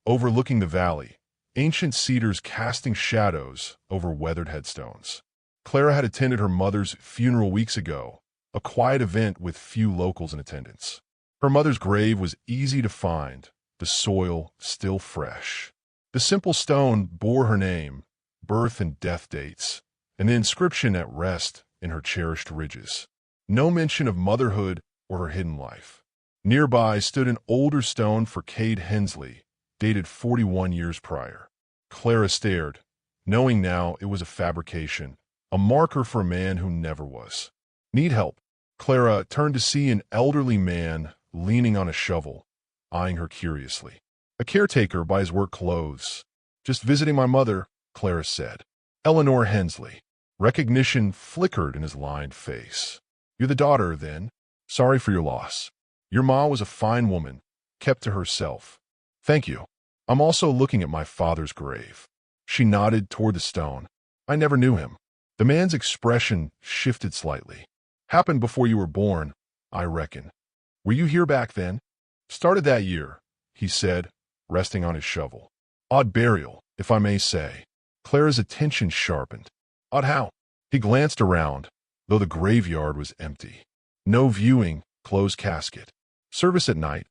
overlooking the valley, ancient cedars casting shadows over weathered headstones. Clara had attended her mother's funeral weeks ago, a quiet event with few locals in attendance. Her mother's grave was easy to find, the soil still fresh. The simple stone bore her name, birth and death dates, and the inscription at rest in her cherished ridges. No mention of motherhood or her hidden life. Nearby stood an older stone for Cade Hensley, dated 41 years prior. Clara stared, knowing now it was a fabrication, a marker for a man who never was. "Need help?" Clara turned to see an elderly man leaning on a shovel, eyeing her curiously. A caretaker by his work clothes. "Just visiting my mother," Clara said. "Eleanor Hensley." Recognition flickered in his lined face. "You're the daughter, then? Sorry for your loss. Your ma was a fine woman, kept to herself." "Thank you. I'm also looking at my father's grave." She nodded toward the stone. "I never knew him." The man's expression shifted slightly. "Happened before you were born, I reckon. Were you here back then?" "Started that year," he said, resting on his shovel. "Odd burial, if I may say." Clara's attention sharpened. "Odd how?" He glanced around, though the graveyard was empty. No viewing, closed casket. Service at night.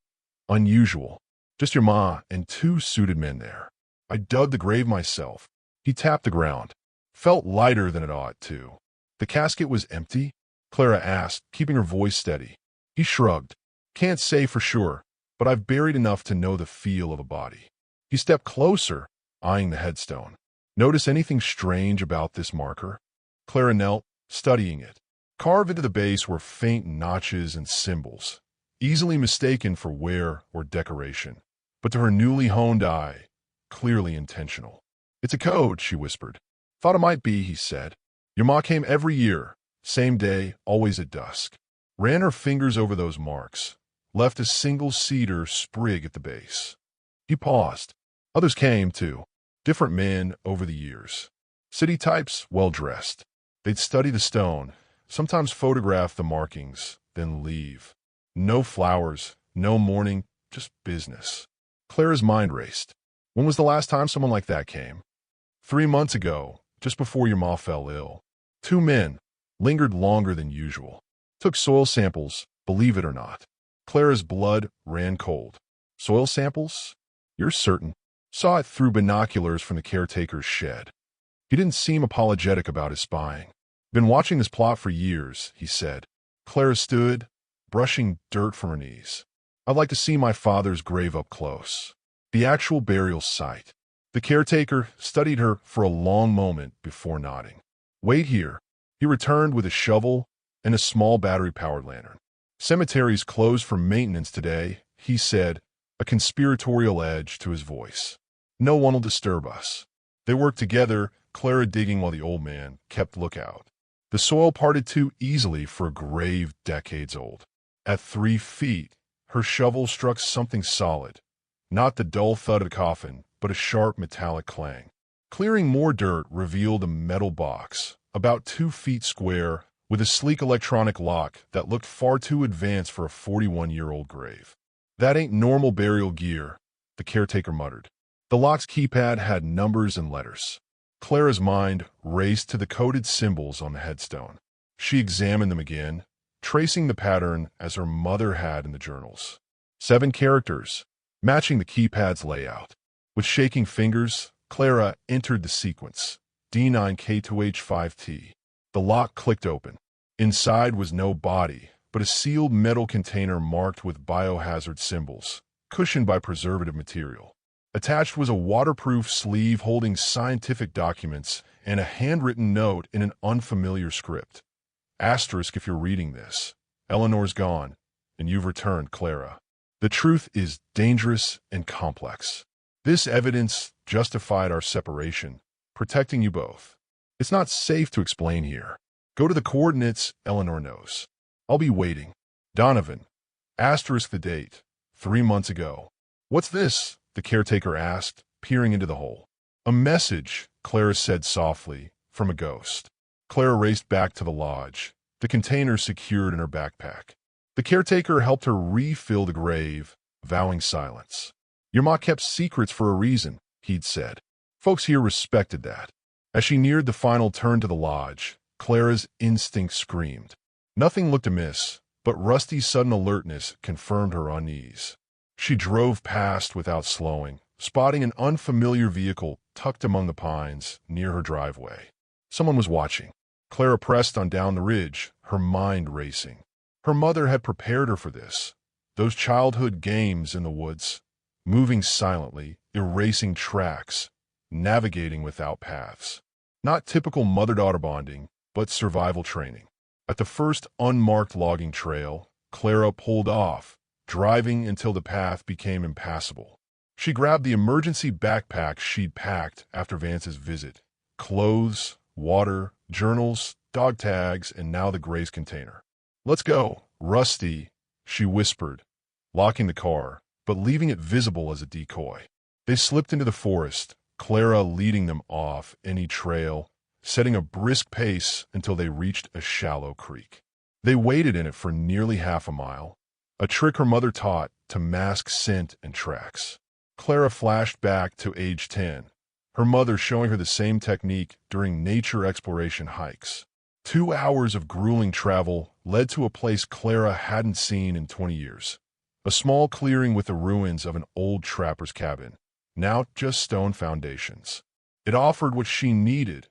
Unusual. Just your ma and 2 suited men there. I dug the grave myself. He tapped the ground. Felt lighter than it ought to. "The casket was empty?" Clara asked, keeping her voice steady. He shrugged. "Can't say for sure, but I've buried enough to know the feel of a body." He stepped closer, eyeing the headstone. "Notice anything strange about this marker?" Clara knelt, studying it. Carved into the base were faint notches and symbols, easily mistaken for wear or decoration, but to her newly honed eye, clearly intentional. "It's a code," she whispered. "Thought it might be," he said. "Your ma came every year, same day, always at dusk." Ran her fingers over those marks, left a single cedar sprig at the base. He paused. Others came, too. Different men over the years. City types, well-dressed. They'd study the stone, sometimes photograph the markings, then leave. No flowers, no mourning, just business. Clara's mind raced. When was the last time someone like that came? 3 months ago, just before your ma fell ill. 2 men lingered longer than usual. Took soil samples, believe it or not. Clara's blood ran cold. Soil samples? You're certain. Saw it through binoculars from the caretaker's shed. He didn't seem apologetic about his spying. Been watching this plot for years, he said. Clara stood, brushing dirt from her knees. I'd like to see my father's grave up close. The actual burial site. The caretaker studied her for a long moment before nodding. Wait here. He returned with a shovel and a small battery-powered lantern. Cemetery's closed for maintenance today, he said, a conspiratorial edge to his voice. No one will disturb us. They worked together, Clara digging while the old man kept lookout. The soil parted too easily for a grave decades old. At 3 feet, her shovel struck something solid. Not the dull thud of the coffin, but a sharp metallic clang. Clearing more dirt revealed a metal box, about 2 feet square, with a sleek electronic lock that looked far too advanced for a 41-year-old grave. That ain't normal burial gear, the caretaker muttered. The lock's keypad had numbers and letters. Clara's mind raced to the coded symbols on the headstone. She examined them again, tracing the pattern as her mother had in the journals. 7 characters, matching the keypad's layout. With shaking fingers, Clara entered the sequence, D9K2H5T. The lock clicked open. Inside was no body, but a sealed metal container marked with biohazard symbols, cushioned by preservative material. Attached was a waterproof sleeve holding scientific documents and a handwritten note in an unfamiliar script. Asterisk if you're reading this. Eleanor's gone, and you've returned, Clara. The truth is dangerous and complex. This evidence justified our separation, protecting you both. It's not safe to explain here. Go to the coordinates Eleanor knows. I'll be waiting. Donovan. Asterisk the date. 3 months ago. What's this? The caretaker asked, peering into the hole. A message, Clara said softly, from a ghost. Clara raced back to the lodge, the container secured in her backpack. The caretaker helped her refill the grave, vowing silence. Your ma kept secrets for a reason, he'd said. Folks here respected that. As she neared the final turn to the lodge, Clara's instinct screamed. Nothing looked amiss, but Rusty's sudden alertness confirmed her unease. She drove past without slowing, spotting an unfamiliar vehicle tucked among the pines near her driveway. Someone was watching. Clara pressed on down the ridge, her mind racing. Her mother had prepared her for this. Those childhood games in the woods, moving silently, erasing tracks, navigating without paths. Not typical mother-daughter bonding, but survival training. At the first unmarked logging trail, Clara pulled off, driving until the path became impassable. She grabbed the emergency backpack she'd packed after Vance's visit. Clothes, water, journals, dog tags, and now the Grace container. Let's go, Rusty, she whispered, locking the car, but leaving it visible as a decoy. They slipped into the forest, Clara leading them off any trail, setting a brisk pace until they reached a shallow creek. They waded in it for nearly half a mile, a trick her mother taught to mask scent and tracks. Clara flashed back to age 10, her mother showing her the same technique during nature exploration hikes. 2 hours of grueling travel led to a place Clara hadn't seen in 20 years. A small clearing with the ruins of an old trapper's cabin, now just stone foundations. It offered what she needed: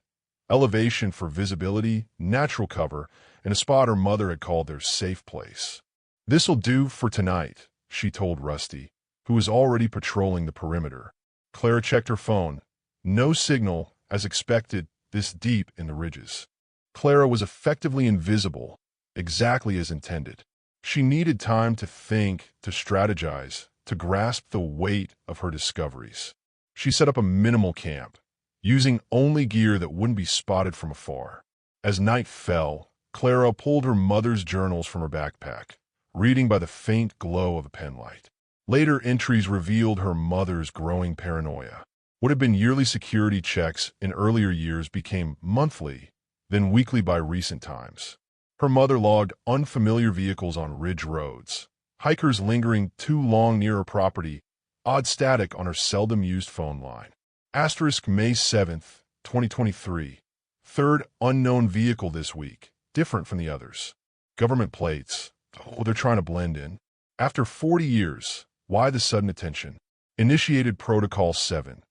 elevation for visibility, natural cover, and a spot her mother had called their safe place. This'll do for tonight, she told Rusty, who was already patrolling the perimeter. Clara checked her phone. No signal, as expected, this deep in the ridges. Clara was effectively invisible, exactly as intended. She needed time to think, to strategize, to grasp the weight of her discoveries. She set up a minimal camp, using only gear that wouldn't be spotted from afar. As night fell, Clara pulled her mother's journals from her backpack, reading by the faint glow of a penlight. Later entries revealed her mother's growing paranoia. What had been yearly security checks in earlier years became monthly, then weekly by recent times. Her mother logged unfamiliar vehicles on ridge roads, hikers lingering too long near her property, odd static on her seldom-used phone line. Asterisk May 7th, 2023. Third unknown vehicle this week, different from the others. Government plates. Oh, they're trying to blend in. After 40 years, why the sudden attention? Initiated Protocol 7.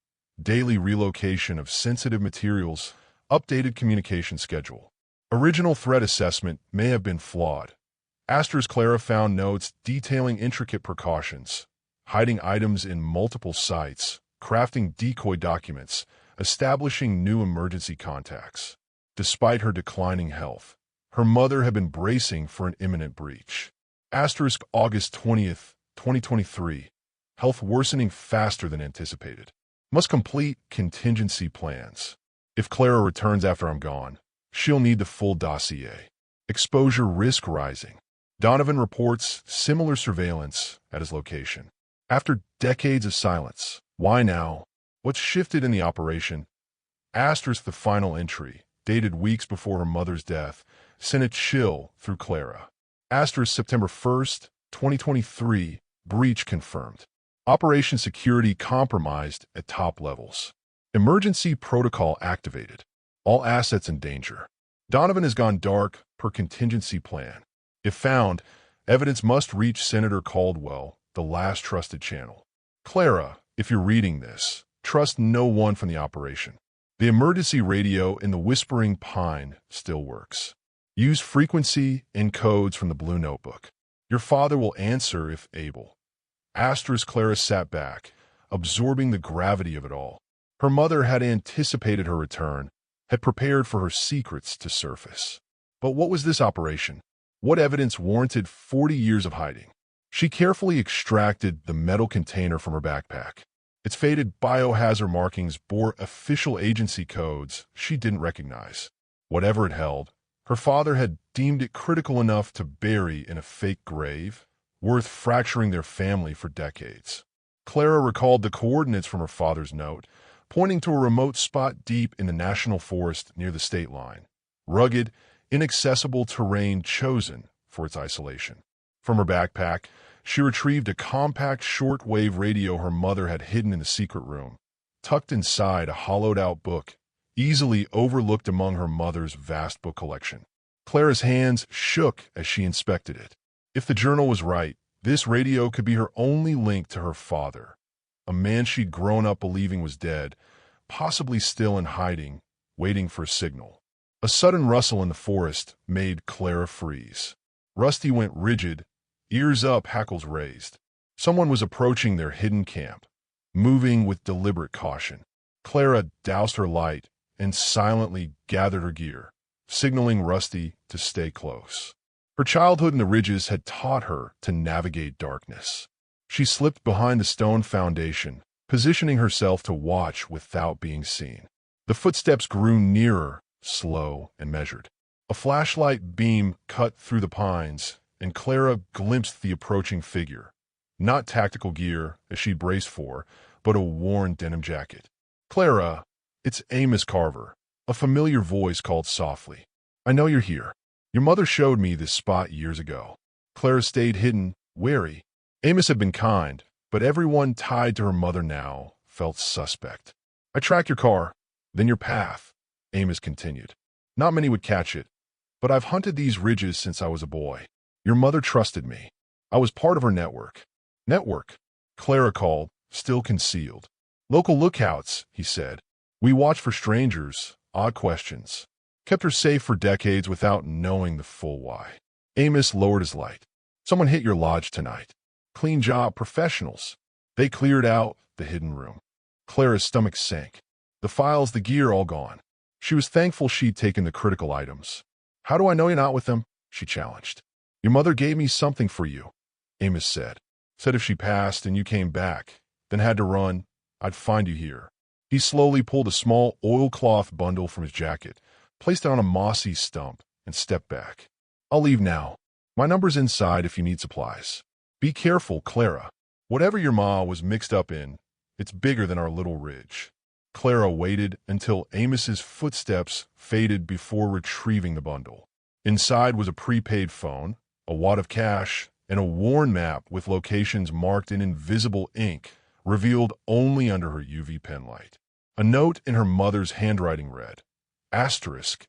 Daily relocation of sensitive materials. Updated communication schedule. Original threat assessment may have been flawed. Asterisk Clara found notes detailing intricate precautions, hiding items in multiple sites, crafting decoy documents, establishing new emergency contacts. Despite her declining health, her mother had been bracing for an imminent breach. Asterisk August 20th, 2023. Health worsening faster than anticipated. Must complete contingency plans. If Clara returns after I'm gone, she'll need the full dossier. Exposure risk rising. Donovan reports similar surveillance at his location. After decades of silence, why now? What's shifted in the operation? Asterisk the final entry, dated weeks before her mother's death, sent a chill through Clara. Asterisk September 1st, 2023, breach confirmed. Operation security compromised at top levels. Emergency protocol activated. All assets in danger. Donovan has gone dark per contingency plan. If found, evidence must reach Senator Caldwell, the last trusted channel. Clara, if you're reading this, trust no one from the operation. The emergency radio in the Whispering Pine still works. Use frequency and codes from the Blue Notebook. Your father will answer if able. Asterisk Clara sat back, absorbing the gravity of it all. Her mother had anticipated her return, had prepared for her secrets to surface. But what was this operation? What evidence warranted 40 years of hiding? She carefully extracted the metal container from her backpack. Its faded biohazard markings bore official agency codes she didn't recognize. Whatever it held, her father had deemed it critical enough to bury in a fake grave, worth fracturing their family for decades. Clara recalled the coordinates from her father's note, pointing to a remote spot deep in the national forest near the state line. Rugged, inaccessible terrain chosen for its isolation. From her backpack, she retrieved a compact shortwave radio her mother had hidden in the secret room, tucked inside a hollowed-out book, easily overlooked among her mother's vast book collection. Clara's hands shook as she inspected it. If the journal was right, this radio could be her only link to her father, a man she'd grown up believing was dead, possibly still in hiding, waiting for a signal. A sudden rustle in the forest made Clara freeze. Rusty went rigid, ears up, hackles raised. Someone was approaching their hidden camp, moving with deliberate caution. Clara doused her light and silently gathered her gear, signaling Rusty to stay close. Her childhood in the ridges had taught her to navigate darkness. She slipped behind the stone foundation, positioning herself to watch without being seen. The footsteps grew nearer, slow and measured. A flashlight beam cut through the pines, and Clara glimpsed the approaching figure. Not tactical gear, as she'd braced for, but a worn denim jacket. "Clara, it's Amos Carver." A familiar voice called softly. "I know you're here. Your mother showed me this spot years ago." Clara stayed hidden, wary. Amos had been kind, but everyone tied to her mother now felt suspect. "I tracked your car, then your path," Amos continued. "Not many would catch it, but I've hunted these ridges since I was a boy. Your mother trusted me. I was part of her network." "Network?" Clara called, still concealed. "Local lookouts," he said. "We watch for strangers, odd questions. Kept her safe for decades without knowing the full why." Amos lowered his light. "Someone hit your lodge tonight. Clean job, professionals. They cleared out the hidden room." Clara's stomach sank. The files, the gear, all gone. She was thankful she'd taken the critical items. "How do I know you're not with them?" she challenged. "Your mother gave me something for you," Amos said. "Said if she passed and you came back, then had to run, I'd find you here." He slowly pulled a small oilcloth bundle from his jacket, placed it on a mossy stump, and stepped back. "I'll leave now. My number's inside if you need supplies. Be careful, Clara. Whatever your ma was mixed up in, it's bigger than our little ridge. Clara waited until Amos's footsteps faded before retrieving the bundle. Inside was a prepaid phone, a wad of cash, and a worn map with locations marked in invisible ink, revealed only under her UV pen light. A note in her mother's handwriting read, Asterisk,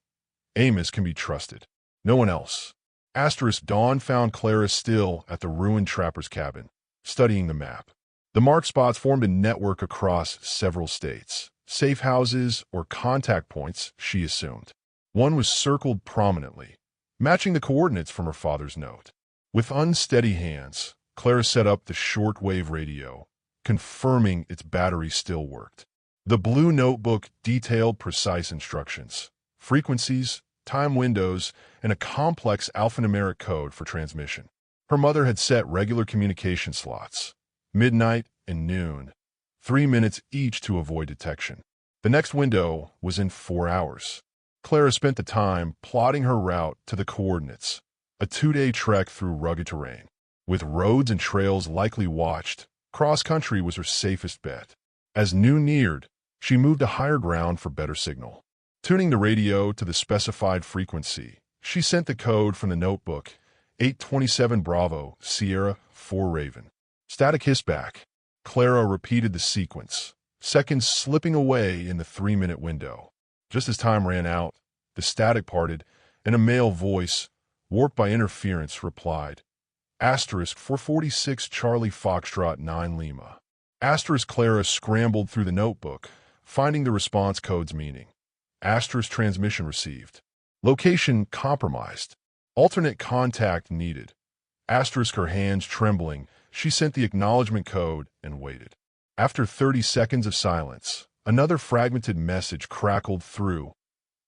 Amos can be trusted. No one else. Asterisk. Dawn found Clara still at the ruined trapper's cabin, studying the map. The marked spots formed a network across several states. Safe houses or contact points, she assumed. One was circled prominently, matching the coordinates from her father's note. With unsteady hands, Clara set up the shortwave radio, confirming its battery still worked. The blue notebook detailed precise instructions, frequencies, time windows, and a complex alphanumeric code for transmission. Her mother had set regular communication slots, midnight and noon, 3 minutes each to avoid detection. The next window was in 4 hours. Clara spent the time plotting her route to the coordinates, a 2-day trek through rugged terrain. With roads and trails likely watched, cross-country was her safest bet. As noon neared, she moved to higher ground for better signal. Tuning the radio to the specified frequency, she sent the code from the notebook, 827 Bravo, Sierra, 4 Raven. Static hissed back. Clara repeated the sequence, seconds slipping away in the 3-minute window. Just as time ran out, the static parted, and a male voice, warped by interference, replied, Asterisk 446 Charlie Foxtrot 9 Lima. Asterisk. Clara scrambled through the notebook, finding the response code's meaning. Asterisk. Transmission received. Location compromised. Alternate contact needed. Asterisk. Her hands trembling, she sent the acknowledgement code and waited. After 30 seconds of silence, another fragmented message crackled through.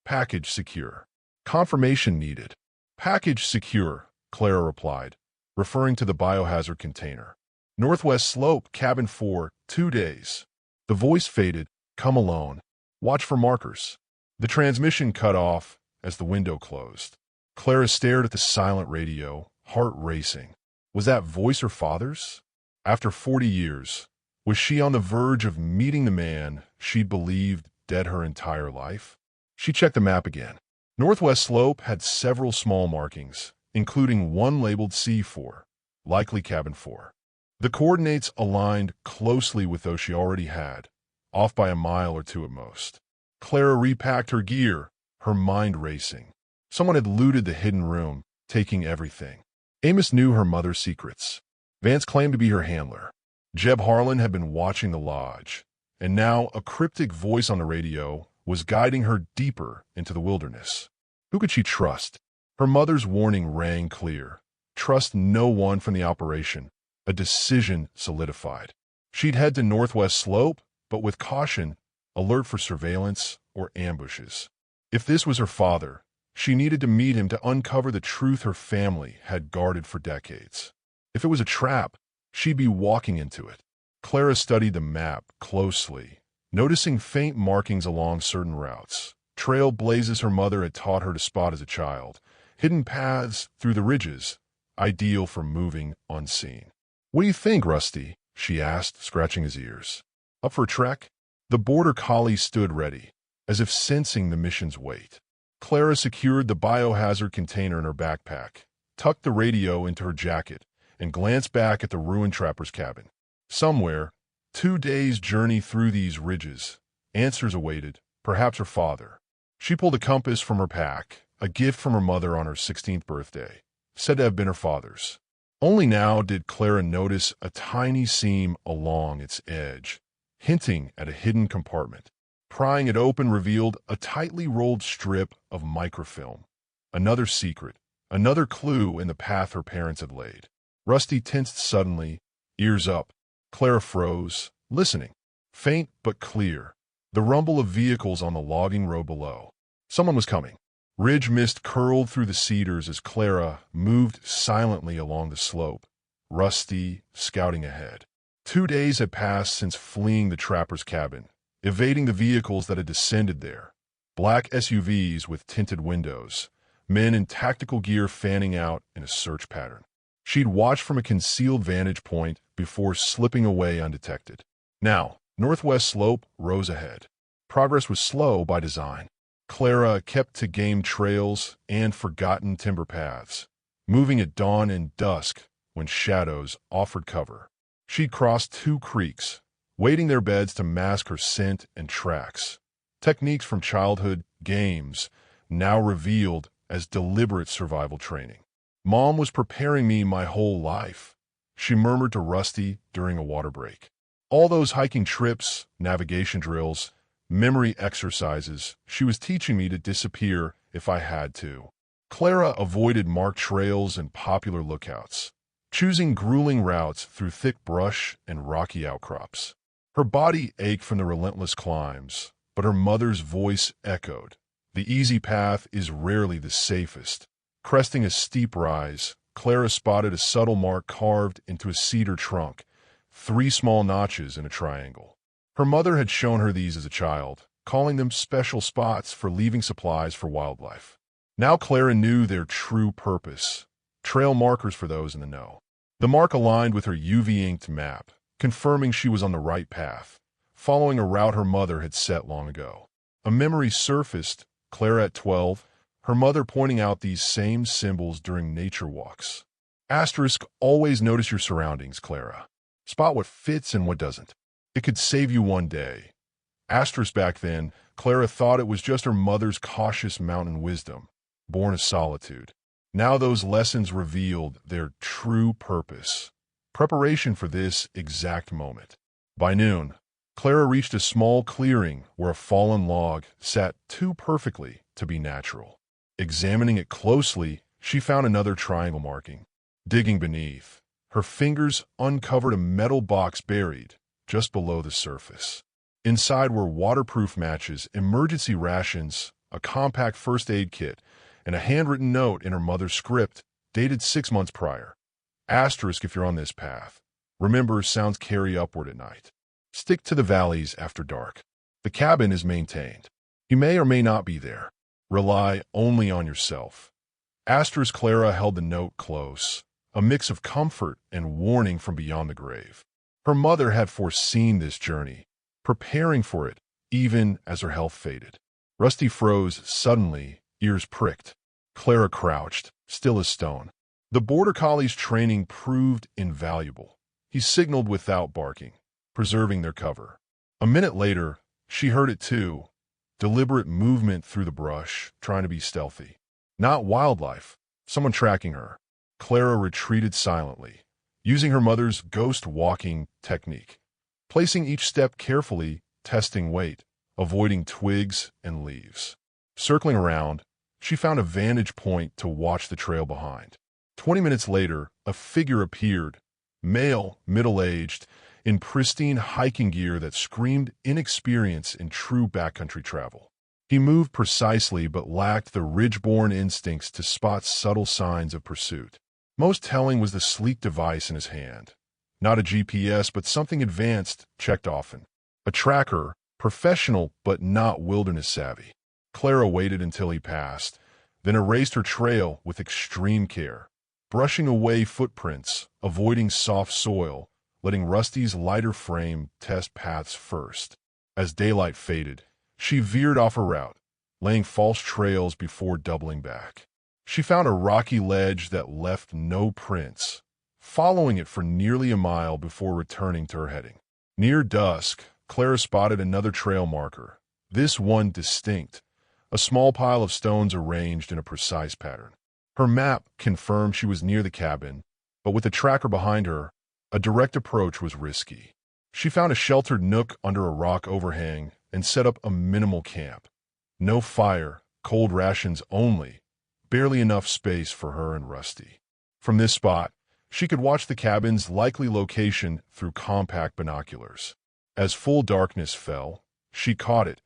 Package secure. Confirmation needed. Package secure, Clara replied, referring to the biohazard container. Northwest Slope, Cabin 4, 2 days. The voice faded. Come alone. Watch for markers. The transmission cut off as the window closed. Clara stared at the silent radio, heart racing. Was that voice her father's? After 40 years, was she on the verge of meeting the man she'd believed dead her entire life? She checked the map again. Northwest Slope had several small markings, including one labeled C4, likely Cabin 4. The coordinates aligned closely with those she already had, off by a mile or two at most. Clara repacked her gear, her mind racing. Someone had looted the hidden room, taking everything. Amos knew her mother's secrets. Vance claimed to be her handler. Jeb Harlan had been watching the lodge, and now a cryptic voice on the radio was guiding her deeper into the wilderness. Who could she trust? Her mother's warning rang clear. Trust no one from the operation. A decision solidified. She'd head to Northwest Slope, but with caution, alert for surveillance or ambushes. If this was her father, she needed to meet him to uncover the truth her family had guarded for decades. If it was a trap, she'd be walking into it. Clara studied the map closely, noticing faint markings along certain routes, trail blazes her mother had taught her to spot as a child, hidden paths through the ridges, ideal for moving unseen. What do you think, Rusty? She asked, scratching his ears. Up for a trek? The border collie stood ready, as if sensing the mission's weight. Clara secured the biohazard container in her backpack, tucked the radio into her jacket, and glanced back at the ruined trapper's cabin. Somewhere, 2 days' journey through these ridges, answers awaited, perhaps her father. She pulled a compass from her pack, a gift from her mother on her 16th birthday, said to have been her father's. Only now did Clara notice a tiny seam along its edge, hinting at a hidden compartment. Prying it open revealed a tightly rolled strip of microfilm. Another secret, another clue in the path her parents had laid. Rusty tensed suddenly, ears up. Clara froze, listening. Faint but clear, the rumble of vehicles on the logging road below. Someone was coming. Ridge mist curled through the cedars as Clara moved silently along the slope, Rusty scouting ahead. 2 days had passed since fleeing the trapper's cabin, evading the vehicles that had descended there. Black SUVs with tinted windows, men in tactical gear fanning out in a search pattern. She'd watched from a concealed vantage point before slipping away undetected. Now, northwest slope rose ahead. Progress was slow by design. Clara kept to game trails and forgotten timber paths, moving at dawn and dusk when shadows offered cover. She'd crossed 2 creeks, wading their beds to mask her scent and tracks. Techniques from childhood games now revealed as deliberate survival training. Mom was preparing me my whole life, she murmured to Rusty during a water break. All those hiking trips, navigation drills, memory exercises, she was teaching me to disappear if I had to. Clara avoided marked trails and popular lookouts, choosing grueling routes through thick brush and rocky outcrops. Her body ached from the relentless climbs, but her mother's voice echoed. The easy path is rarely the safest. Cresting a steep rise, Clara spotted a subtle mark carved into a cedar trunk, 3 small notches in a triangle. Her mother had shown her these as a child, calling them special spots for leaving supplies for wildlife. Now Clara knew their true purpose, trail markers for those in the know. The mark aligned with her UV-inked map, confirming she was on the right path, following a route her mother had set long ago. A memory surfaced, Clara at 12, her mother pointing out these same symbols during nature walks. Asterisk, always notice your surroundings, Clara. Spot what fits and what doesn't. It could save you one day. Asterisk, back then, Clara thought it was just her mother's cautious mountain wisdom, born of solitude. Now those lessons revealed their true purpose. Preparation for this exact moment. By noon, Clara reached a small clearing where a fallen log sat too perfectly to be natural. Examining it closely, she found another triangle marking. Digging beneath, her fingers uncovered a metal box buried just below the surface. Inside were waterproof matches, emergency rations, a compact first aid kit, and a handwritten note in her mother's script dated 6 months prior. Asterisk, if you're on this path, remember, sounds carry upward at night. Stick to the valleys after dark. The cabin is maintained. You may or may not be there. Rely only on yourself. Asterisk, Clara held the note close, a mix of comfort and warning from beyond the grave. Her mother had foreseen this journey, preparing for it even as her health faded. Rusty froze suddenly, ears pricked. Clara crouched, still as stone. The Border Collie's training proved invaluable. He signaled without barking, preserving their cover. A minute later, she heard it too. Deliberate movement through the brush, trying to be stealthy. Not wildlife, someone tracking her. Clara retreated silently, using her mother's ghost walking technique, placing each step carefully, testing weight, avoiding twigs and leaves. Circling around, she found a vantage point to watch the trail behind. 20 minutes later, a figure appeared, male, middle-aged, in pristine hiking gear that screamed inexperience in true backcountry travel. He moved precisely but lacked the ridge-born instincts to spot subtle signs of pursuit. Most telling was the sleek device in his hand. Not a GPS, but something advanced, checked often. A tracker, professional but not wilderness savvy. Clara waited until he passed, then erased her trail with extreme care, brushing away footprints, avoiding soft soil, letting Rusty's lighter frame test paths first. As daylight faded, she veered off her route, laying false trails before doubling back. She found a rocky ledge that left no prints, following it for nearly a mile before returning to her heading. Near dusk, Clara spotted another trail marker, this one distinct, a small pile of stones arranged in a precise pattern. Her map confirmed she was near the cabin, but with the tracker behind her, a direct approach was risky. She found a sheltered nook under a rock overhang and set up a minimal camp. No fire, cold rations only, barely enough space for her and Rusty. From this spot, she could watch the cabin's likely location through compact binoculars. As full darkness fell, she caught it,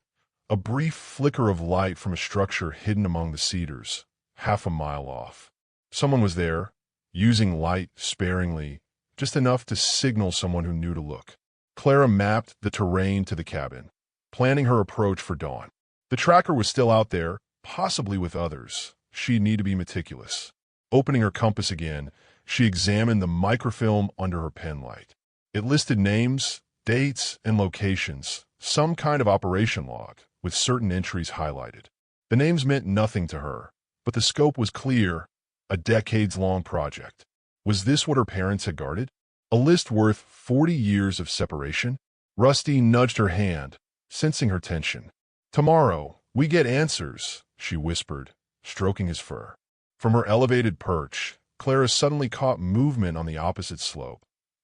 a brief flicker of light from a structure hidden among the cedars, half a mile off. Someone was there, using light sparingly, just enough to signal someone who knew to look. Clara mapped the terrain to the cabin, planning her approach for dawn. The tracker was still out there, possibly with others, she'd need to be meticulous. Opening her compass again, she examined the microfilm under her penlight. It listed names, dates, and locations, some kind of operation log, with certain entries highlighted. The names meant nothing to her, but the scope was clear, a decades-long project. Was this what her parents had guarded? A list worth 40 years of separation? Rusty nudged her hand, sensing her tension. "Tomorrow, we get answers," she whispered, stroking his fur. From her elevated perch, Clara suddenly caught movement on the opposite slope.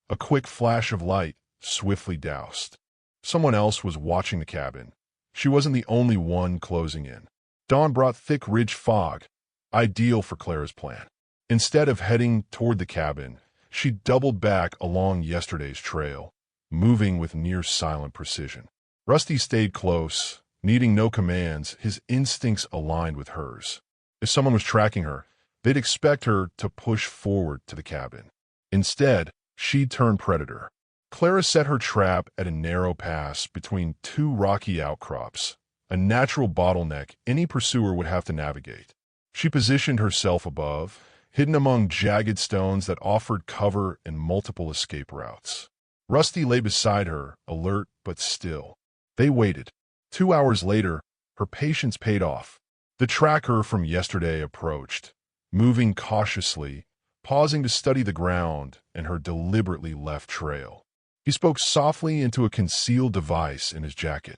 A quick flash of light, swiftly doused. Someone else was watching the cabin. She wasn't the only one closing in. Dawn brought thick ridge fog, ideal for Clara's plan. Instead of heading toward the cabin, she doubled back along yesterday's trail, moving with near-silent precision. Rusty stayed close, needing no commands, his instincts aligned with hers. If someone was tracking her, they'd expect her to push forward to the cabin. Instead, she'd turn predator. Clara set her trap at a narrow pass between two rocky outcrops, a natural bottleneck any pursuer would have to navigate. She positioned herself above, hidden among jagged stones that offered cover and multiple escape routes. Rusty lay beside her, alert but still. They waited. 2 hours later, her patience paid off. The tracker from yesterday approached, moving cautiously, pausing to study the ground and her deliberately left trail. He spoke softly into a concealed device in his jacket.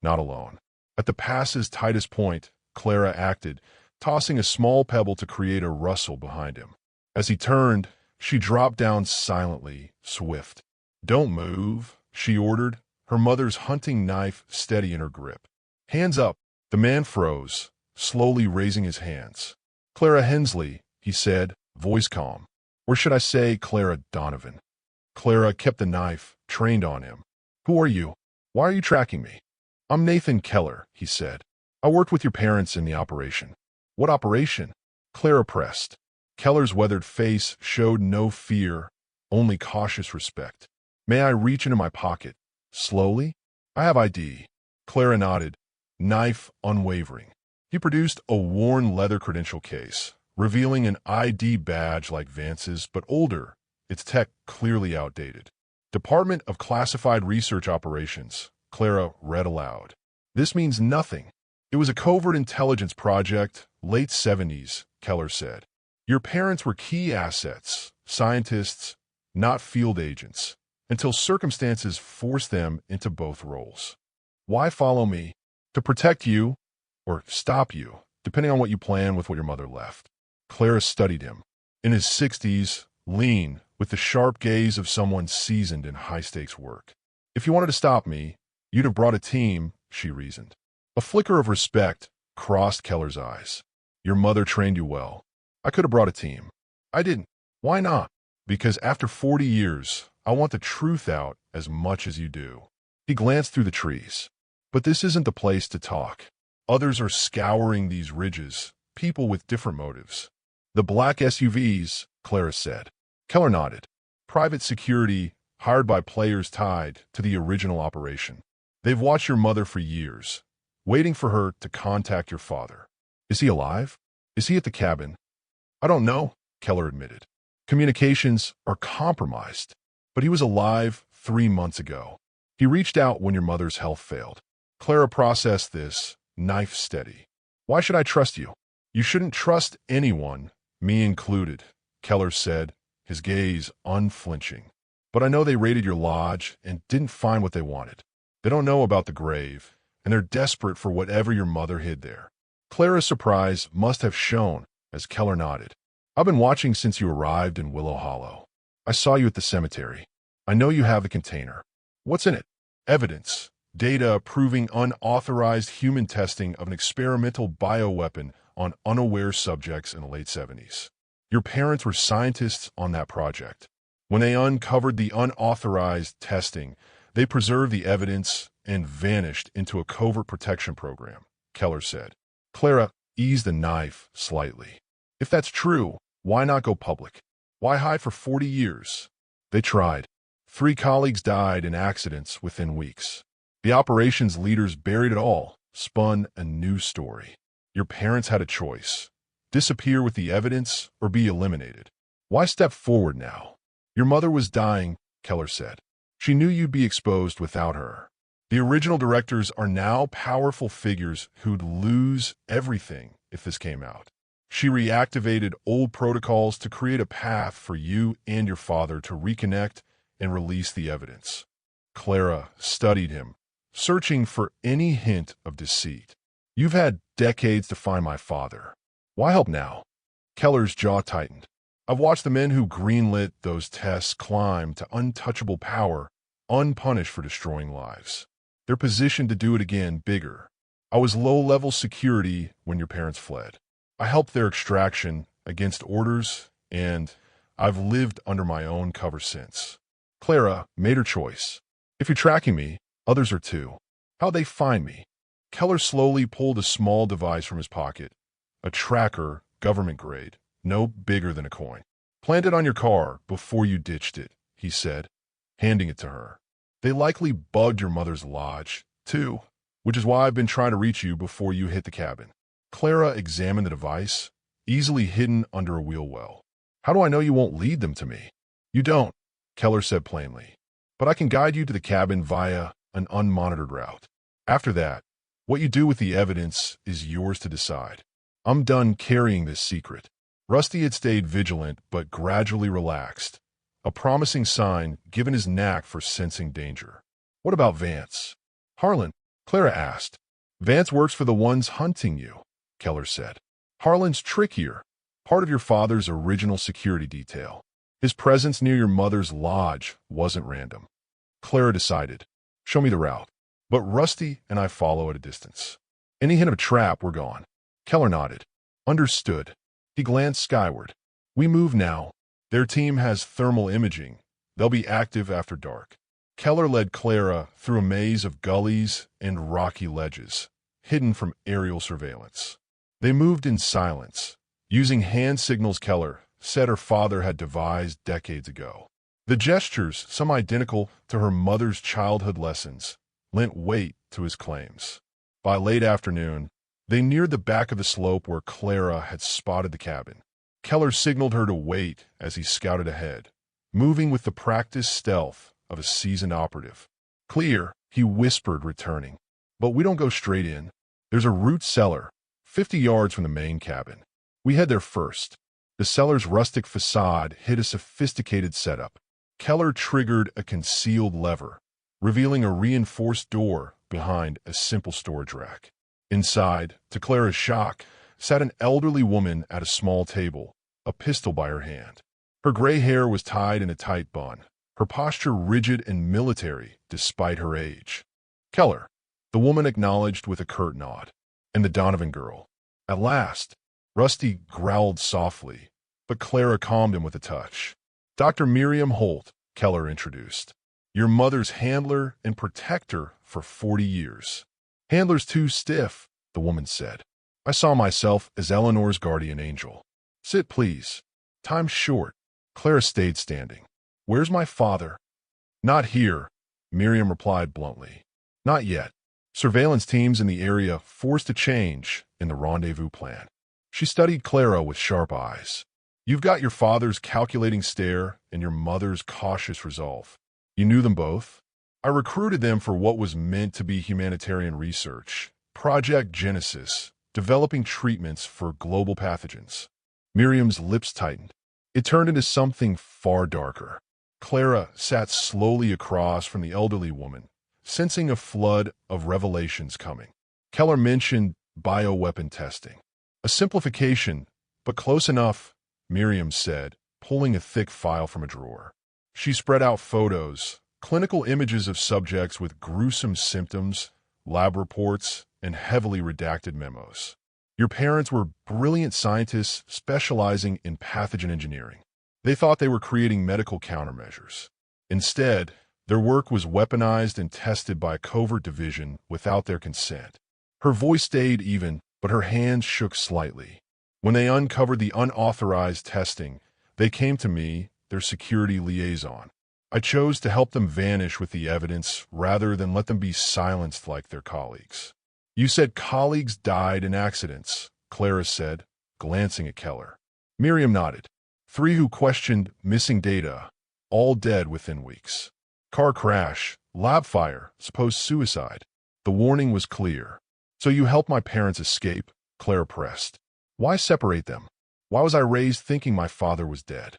Not alone. At the pass's tightest point, Clara acted, tossing a small pebble to create a rustle behind him. As he turned, she dropped down silently, swift. "Don't move," she ordered, her mother's hunting knife steady in her grip. "Hands up." The man froze, slowly raising his hands. "Clara Hensley," he said, voice calm. Or should I say Clara Donovan? Clara kept the knife, trained on him. "Who are you? Why are you tracking me?" "I'm Nathan Keller," he said. "I worked with your parents in the operation." "What operation?" Clara pressed. Keller's weathered face showed no fear, only cautious respect. "May I reach into my pocket?" Slowly. "I have ID." Clara nodded, knife unwavering. He produced a worn leather credential case, revealing an ID badge like Vance's, but older, its tech clearly outdated. "Department of Classified Research Operations," Clara read aloud. "This means nothing." "It was a covert intelligence project, late 70s, Keller said. "Your parents were key assets, scientists, not field agents, until circumstances forced them into both roles." "Why follow me?" "To protect you, or stop you, depending on what you plan with what your mother left." Clara studied him. In his 60s, lean, with the sharp gaze of someone seasoned in high-stakes work. "If you wanted to stop me, you'd have brought a team," she reasoned. A flicker of respect crossed Keller's eyes. "Your mother trained you well. I could have brought a team." "I didn't." "Why not?" "Because after 40 years, I want the truth out as much as you do." He glanced through the trees. "But this isn't the place to talk. Others are scouring these ridges, people with different motives." "The black SUVs," Clara said. Keller nodded. "Private security, hired by players tied to the original operation. They've watched your mother for years, waiting for her to contact your father." "Is he alive? Is he at the cabin?" "I don't know," Keller admitted. "Communications are compromised, but he was alive 3 months ago. He reached out when your mother's health failed." Clara processed this, knife steady. "Why should I trust you?" "You shouldn't trust anyone, me included," Keller said, his gaze unflinching. "But I know they raided your lodge and didn't find what they wanted. They don't know about the grave, and they're desperate for whatever your mother hid there." Clara's surprise must have shown as Keller nodded. "I've been watching since you arrived in Willow Hollow. I saw you at the cemetery. I know you have the container. What's in it?" "Evidence. Data proving unauthorized human testing of an experimental bioweapon on unaware subjects in the late 70s. Your parents were scientists on that project. When they uncovered the unauthorized testing, they preserved the evidence and vanished into a covert protection program," Keller said. Clara eased the knife slightly. "If that's true, why not go public? Why hide for 40 years? They tried. 3 colleagues died in accidents within weeks. The operations leaders buried it all, spun a new story. Your parents had a choice. disappear with the evidence or be eliminated. Why step forward now? Your mother was dying, Keller said. She knew you'd be exposed without her. The original directors are now powerful figures who'd lose everything if this came out. She reactivated old protocols to create a path for you and your father to reconnect and release the evidence. Clara studied him, searching for any hint of deceit. You've had decades to find my father. Why help now? Keller's jaw tightened. I've watched the men who greenlit those tests climb to untouchable power, unpunished for destroying lives. They're positioned to do it again bigger. I was low-level security when your parents fled. I helped their extraction against orders, and I've lived under my own cover since. Clara made her choice. If you're tracking me, others are too. How'd they find me? Keller slowly pulled a small device from his pocket. A tracker, government grade, no bigger than a coin. Planted on your car before you ditched it, he said, handing it to her. They likely bugged your mother's lodge, too, which is why I've been trying to reach you before you hit the cabin. Clara examined the device, easily hidden under a wheel well. How do I know you won't lead them to me? You don't, Keller said plainly. But I can guide you to the cabin via an unmonitored route. After that, what you do with the evidence is yours to decide. I'm done carrying this secret. Rusty had stayed vigilant but gradually relaxed, a promising sign given his knack for sensing danger. What about Vance? Harlan, Clara asked. Vance works for the ones hunting you, Keller said. Harlan's trickier, part of your father's original security detail. His presence near your mother's lodge wasn't random. Clara decided, show me the route. But Rusty and I follow at a distance. Any hint of a trap, we're gone. Keller nodded. Understood. He glanced skyward. We move now. Their team has thermal imaging. They'll be active after dark. Keller led Clara through a maze of gullies and rocky ledges, hidden from aerial surveillance. They moved in silence, using hand signals Keller said her father had devised decades ago. The gestures, some identical to her mother's childhood lessons, lent weight to his claims. By late afternoon, they neared the back of the slope where Clara had spotted the cabin. Keller signaled her to wait as he scouted ahead, moving with the practiced stealth of a seasoned operative. Clear, he whispered, returning. But we don't go straight in. There's a root cellar, 50 yards from the main cabin. We head there first. The cellar's rustic facade hid a sophisticated setup. Keller triggered a concealed lever, revealing a reinforced door behind a simple storage rack. Inside, to Clara's shock, sat an elderly woman at a small table, a pistol by her hand. Her gray hair was tied in a tight bun, her posture rigid and military despite her age. Keller, the woman acknowledged with a curt nod. And the Donovan girl. At last, Rusty growled softly, but Clara calmed him with a touch. Dr. Miriam Holt, Keller introduced. Your mother's handler and protector for 40 years. Handler's too stiff, the woman said. I saw myself as Eleanor's guardian angel. Sit, please. Time's short. Clara stayed standing. Where's my father? Not here, Miriam replied bluntly. Not yet. Surveillance teams in the area forced a change in the rendezvous plan. She studied Clara with sharp eyes. You've got your father's calculating stare and your mother's cautious resolve. You knew them both? I recruited them for what was meant to be humanitarian research, Project Genesis, developing treatments for global pathogens. Miriam's lips tightened. It turned into something far darker. Clara sat slowly across from the elderly woman, sensing a flood of revelations coming. Keller mentioned bioweapon testing. A simplification, but close enough, Miriam said, pulling a thick file from a drawer. She spread out photos, clinical images of subjects with gruesome symptoms, lab reports, and heavily redacted memos. Your parents were brilliant scientists specializing in pathogen engineering. They thought they were creating medical countermeasures. Instead, their work was weaponized and tested by a covert division without their consent. Her voice stayed even, but her hands shook slightly. When they uncovered the unauthorized testing, they came to me, their security liaison. I chose to help them vanish with the evidence rather than let them be silenced like their colleagues. You said colleagues died in accidents, Clara said, glancing at Keller. Miriam nodded. 3 who questioned missing data, all dead within weeks. Car crash, lab fire, supposed suicide. The warning was clear. So you helped my parents escape? Clara pressed. Why separate them? Why was I raised thinking my father was dead?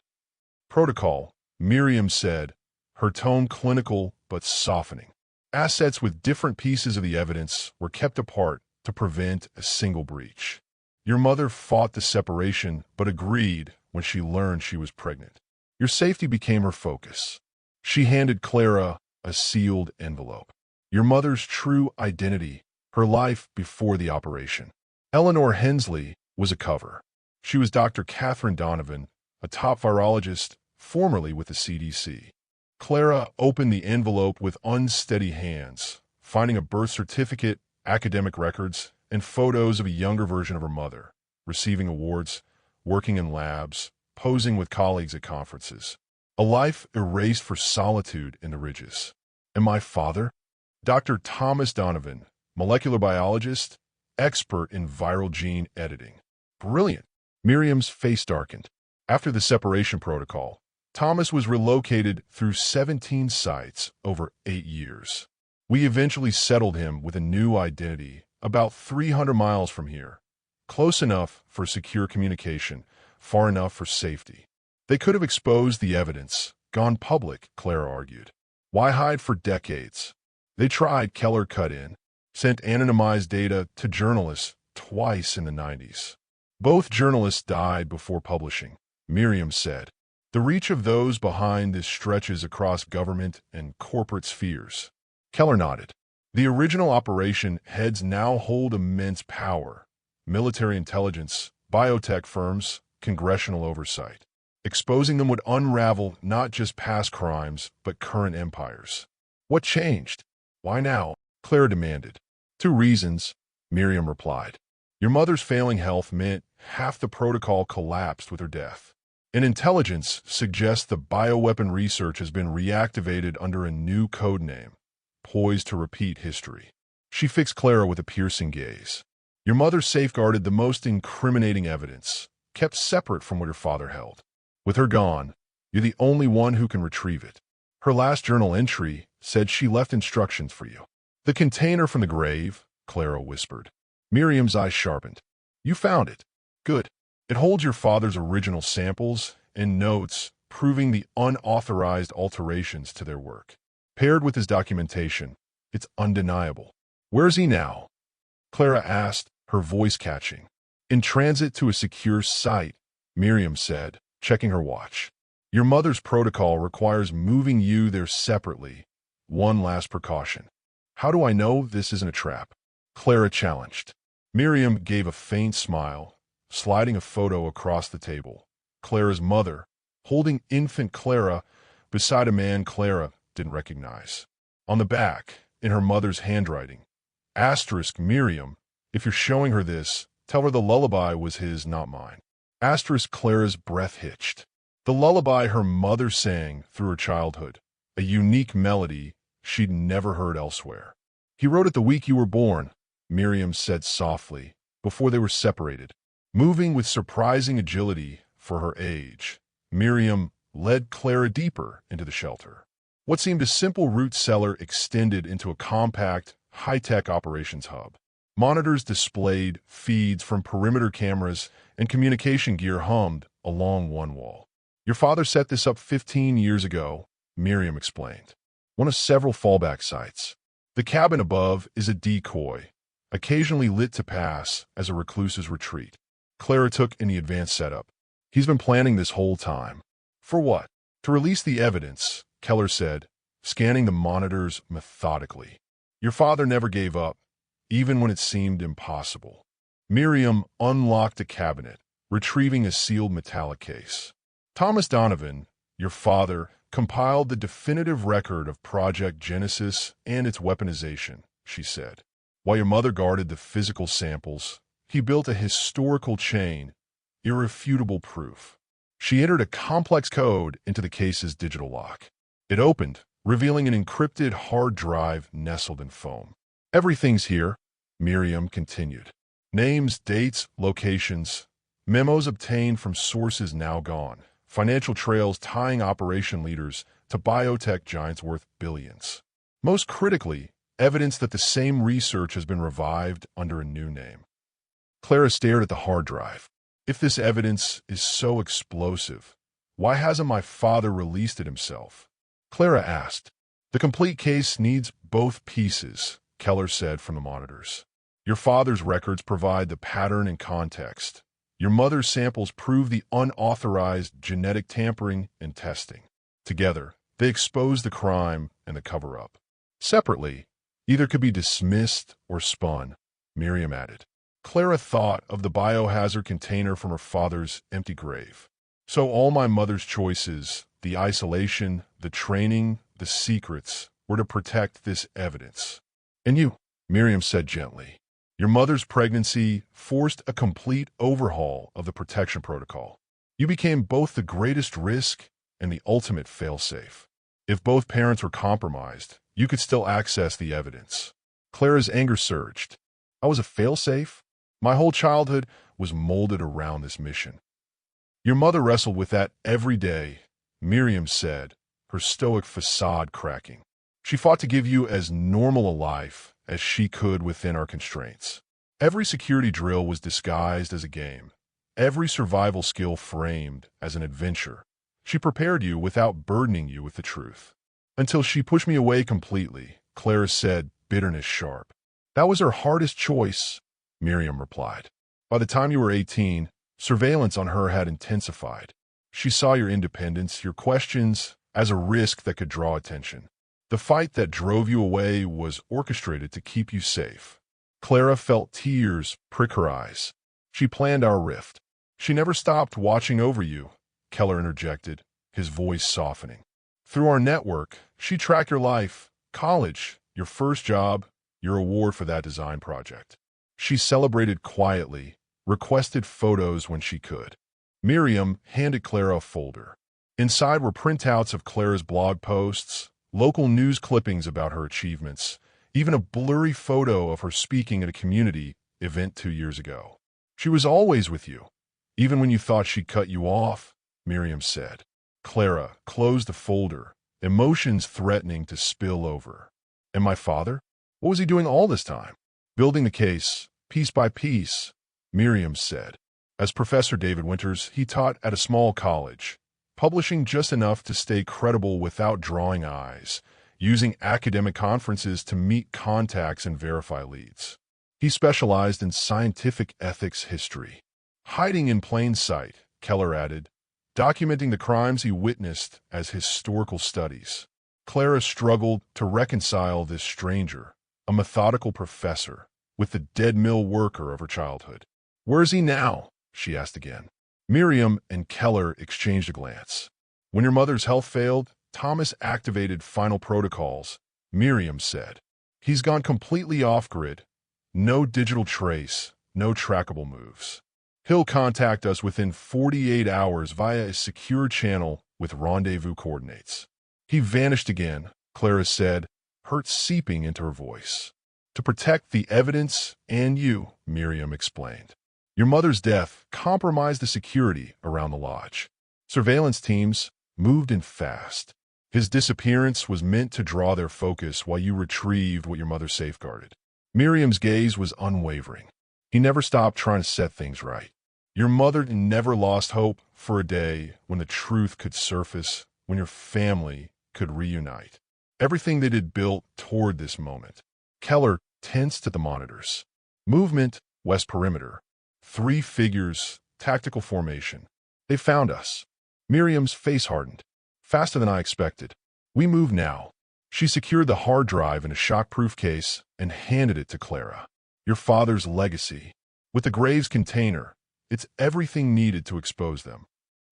Protocol, Miriam said, her tone clinical but softening. Assets with different pieces of the evidence were kept apart to prevent a single breach. Your mother fought the separation but agreed when she learned she was pregnant. Your safety became her focus. She handed Clara a sealed envelope. Your mother's true identity, her life before the operation. Eleanor Hensley was a cover. She was Dr. Catherine Donovan, a top virologist formerly with the CDC. Clara opened the envelope with unsteady hands, finding a birth certificate, academic records, and photos of a younger version of her mother, receiving awards, working in labs, posing with colleagues at conferences. A life erased for solitude in the ridges. And my father? Dr. Thomas Donovan, molecular biologist, expert in viral gene editing. Brilliant. Miriam's face darkened. After the separation protocol, Thomas was relocated through 17 sites over 8 years. We eventually settled him with a new identity about 300 miles from here. Close enough for secure communication, far enough for safety. They could have exposed the evidence, gone public, Clara argued. Why hide for decades? They tried, Keller cut in, sent anonymized data to journalists twice in the 90s. Both journalists died before publishing, Miriam said. The reach of those behind this stretches across government and corporate spheres. Keller nodded. The original operation heads now hold immense power. Military intelligence, biotech firms, congressional oversight. Exposing them would unravel not just past crimes, but current empires. What changed? Why now? Clara demanded. 2 reasons, Miriam replied. Your mother's failing health meant half the protocol collapsed with her death. And intelligence suggests the bioweapon research has been reactivated under a new code name, poised to repeat history. She fixed Clara with a piercing gaze. Your mother safeguarded the most incriminating evidence, kept separate from what her father held. With her gone, you're the only one who can retrieve it. Her last journal entry said she left instructions for you. The container from the grave, Clara whispered. Miriam's eyes sharpened. You found it. Good. It holds your father's original samples and notes proving the unauthorized alterations to their work. Paired with his documentation, it's undeniable. Where's he now? Clara asked, her voice catching. In transit to a secure site, Miriam said, checking her watch. Your mother's protocol requires moving you there separately. One last precaution. How do I know this isn't a trap? Clara challenged. Miriam gave a faint smile, sliding a photo across the table. Clara's mother, holding infant Clara beside a man Clara didn't recognize. On the back, in her mother's handwriting, asterisk Miriam, if you're showing her this, tell her the lullaby was his, not mine. Asterisk Clara's breath hitched. The lullaby her mother sang through her childhood, a unique melody she'd never heard elsewhere. He wrote it the week you were born, Miriam said softly, before they were separated. Moving with surprising agility for her age, Miriam led Clara deeper into the shelter. What seemed a simple root cellar extended into a compact, high-tech operations hub. Monitors displayed feeds from perimeter cameras and communication gear hummed along one wall. Your father set this up 15 years ago, Miriam explained. One of several fallback sites. The cabin above is a decoy, occasionally lit to pass as a recluse's retreat. Clara took in the advanced setup. He's been planning this whole time. For what? To release the evidence, Keller said, scanning the monitors methodically. Your father never gave up, even when it seemed impossible. Miriam unlocked a cabinet, retrieving a sealed metallic case. Thomas Donovan, your father, compiled the definitive record of Project Genesis and its weaponization, she said. While your mother guarded the physical samples, he built a historical chain, irrefutable proof. She entered a complex code into the case's digital lock. It opened, revealing an encrypted hard drive nestled in foam. Everything's here, Miriam continued. Names, dates, locations, Memos obtained from sources now gone. Financial trails tying operation leaders to biotech giants worth billions. Most critically, evidence that the same research has been revived under a new name. Clara stared at the hard drive. If this evidence is so explosive, why hasn't my father released it himself? Clara asked. The complete case needs both pieces, Keller said from the monitors. Your father's records provide the pattern and context. Your mother's samples prove the unauthorized genetic tampering and testing. Together, they expose the crime and the cover-up. Separately, either could be dismissed or spun, Miriam added. Clara thought of the biohazard container from her father's empty grave. So all my mother's choices, the isolation, the training, the secrets, were to protect this evidence. And you, Miriam said gently. Your mother's pregnancy forced a complete overhaul of the protection protocol. You became both the greatest risk and the ultimate failsafe. If both parents were compromised, you could still access the evidence. Clara's anger surged. I was a failsafe? My whole childhood was molded around this mission. Your mother wrestled with that every day, Miriam said, her stoic facade cracking. She fought to give you as normal a life as she could within our constraints. Every security drill was disguised as a game, every survival skill framed as an adventure. She prepared you without burdening you with the truth. Until she pushed me away completely, Clara said, bitterness sharp. That was her hardest choice, Miriam replied. By the time you were 18, surveillance on her had intensified. She saw your independence, your questions, as a risk that could draw attention. The fight that drove you away was orchestrated to keep you safe. Clara felt tears prick her eyes. She planned our rift. She never stopped watching over you, Keller interjected, his voice softening. Through our network, she tracked your life, college, your first job, your award for that design project. She celebrated quietly, requested photos when she could. Miriam handed Clara a folder. Inside were printouts of Clara's blog posts, local news clippings about her achievements, even a blurry photo of her speaking at a community event 2 years ago. She was always with you, even when you thought she cut you off, Miriam said. Clara closed the folder, emotions threatening to spill over. And my father? What was he doing all this time? Building the case, piece by piece, Miriam said. As Professor David Winters, he taught at a small college, publishing just enough to stay credible without drawing eyes, using academic conferences to meet contacts and verify leads. He specialized in scientific ethics history. Hiding in plain sight, Keller added, documenting the crimes he witnessed as historical studies. Clara struggled to reconcile this stranger, a methodical professor, with the dead mill worker of her childhood. Where is he now? She asked again. Miriam and Keller exchanged a glance. When your mother's health failed, Thomas activated final protocols, Miriam said. He's gone completely off-grid. No digital trace, no trackable moves. He'll contact us within 48 hours via a secure channel with rendezvous coordinates. He vanished again, Clara said, hurt seeping into her voice. To protect the evidence and you, Miriam explained. Your mother's death compromised the security around the lodge. Surveillance teams moved in fast. His disappearance was meant to draw their focus while you retrieved what your mother safeguarded. Miriam's gaze was unwavering. He never stopped trying to set things right. Your mother never lost hope for a day when the truth could surface, when your family could reunite. Everything they had built toward this moment. Keller tensed at the monitors. Movement, west perimeter. 3 figures, tactical formation. They found us. Miriam's face hardened. Faster than I expected. We move now. She secured the hard drive in a shockproof case and handed it to Clara. Your father's legacy. With the Graves container, it's everything needed to expose them.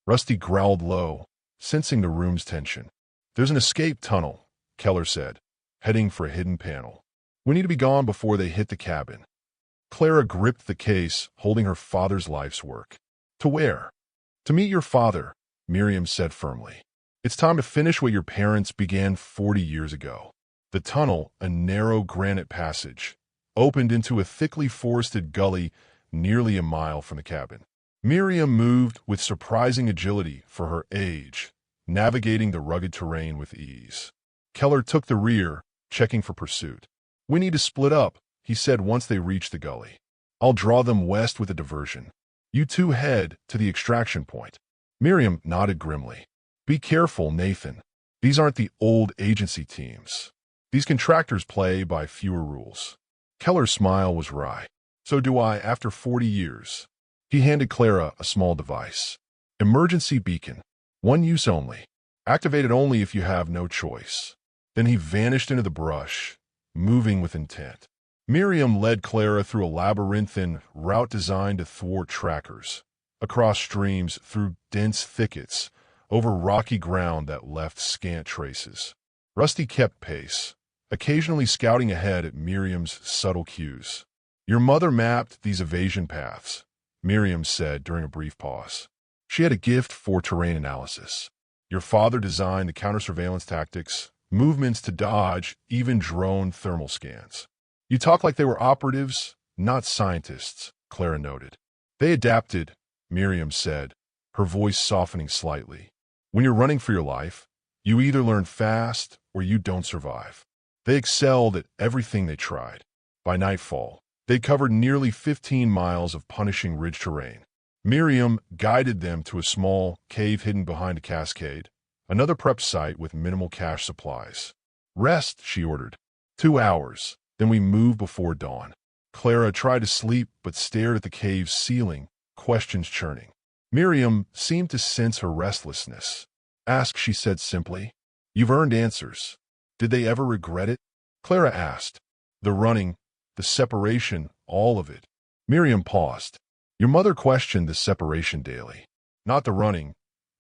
Rusty growled low, sensing the room's tension. There's an escape tunnel, Keller said, heading for a hidden panel. We need to be gone before they hit the cabin. Clara gripped the case, holding her father's life's work. To where? To meet your father, Miriam said firmly. It's time to finish what your parents began 40 years ago. The tunnel, a narrow granite passage, opened into a thickly forested gully nearly a mile from the cabin. Miriam moved with surprising agility for her age, navigating the rugged terrain with ease. Keller took the rear, checking for pursuit. "We need to split up," he said once they reached the gully. "I'll draw them west with a diversion. You two head to the extraction point." Miriam nodded grimly. "Be careful, Nathan. These aren't the old agency teams. These contractors play by fewer rules." Keller's smile was wry. "So do I after 40 years. He handed Clara a small device. "Emergency beacon. One use only. Activate it only if you have no choice." Then he vanished into the brush, moving with intent. Miriam led Clara through a labyrinthine route designed to thwart trackers, across streams, through dense thickets, over rocky ground that left scant traces. Rusty kept pace, occasionally scouting ahead at Miriam's subtle cues. "Your mother mapped these evasion paths," Miriam said during a brief pause. "She had a gift for terrain analysis. Your father designed the counter-surveillance tactics, movements to dodge, even drone thermal scans." "You talk like they were operatives, not scientists," Clara noted. "They adapted," Miriam said, her voice softening slightly. "When you're running for your life, you either learn fast or you don't survive." They excelled at everything they tried. By nightfall, they covered nearly 15 miles of punishing ridge terrain. Miriam guided them to a small cave hidden behind a cascade, another prep site with minimal cache supplies. "Rest," she ordered. 2 hours, then we move before dawn." Clara tried to sleep but stared at the cave's ceiling, questions churning. Miriam seemed to sense her restlessness. "Ask," she said simply. "You've earned answers." "Did they ever regret it?" Clara asked. "The running, the separation, all of it." Miriam paused. "Your mother questioned the separation daily. Not the running.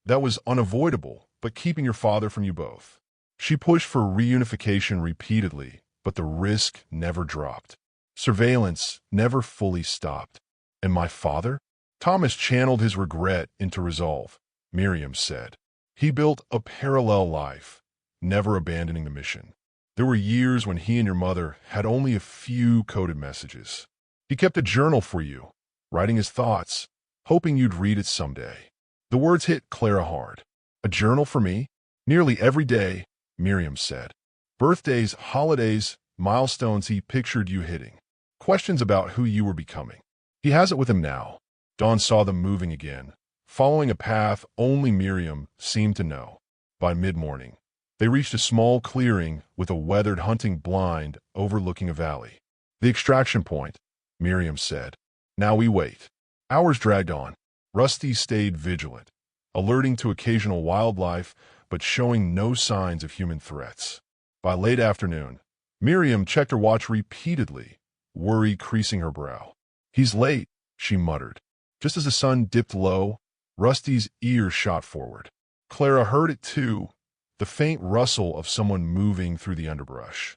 That was unavoidable, but keeping your father from you both. She pushed for reunification repeatedly, but the risk never dropped. Surveillance never fully stopped." "And my father?" "Thomas channeled his regret into resolve," Miriam said. "He built a parallel life, never abandoning the mission. There were years when he and your mother had only a few coded messages. He kept a journal for you, writing his thoughts, hoping you'd read it someday." The words hit Clara hard. "A journal for me?" "Nearly every day," Miriam said. "Birthdays, holidays, milestones he pictured you hitting. Questions about who you were becoming. He has it with him now." Dawn saw them moving again, following a path only Miriam seemed to know. By mid-morning, they reached a small clearing with a weathered hunting blind overlooking a valley. "The extraction point," Miriam said. "Now we wait." Hours dragged on. Rusty stayed vigilant, alerting to occasional wildlife but showing no signs of human threats. By late afternoon, Miriam checked her watch repeatedly, worry creasing her brow. "He's late," she muttered. Just as the sun dipped low, Rusty's ear shot forward. Clara heard it too, the faint rustle of someone moving through the underbrush.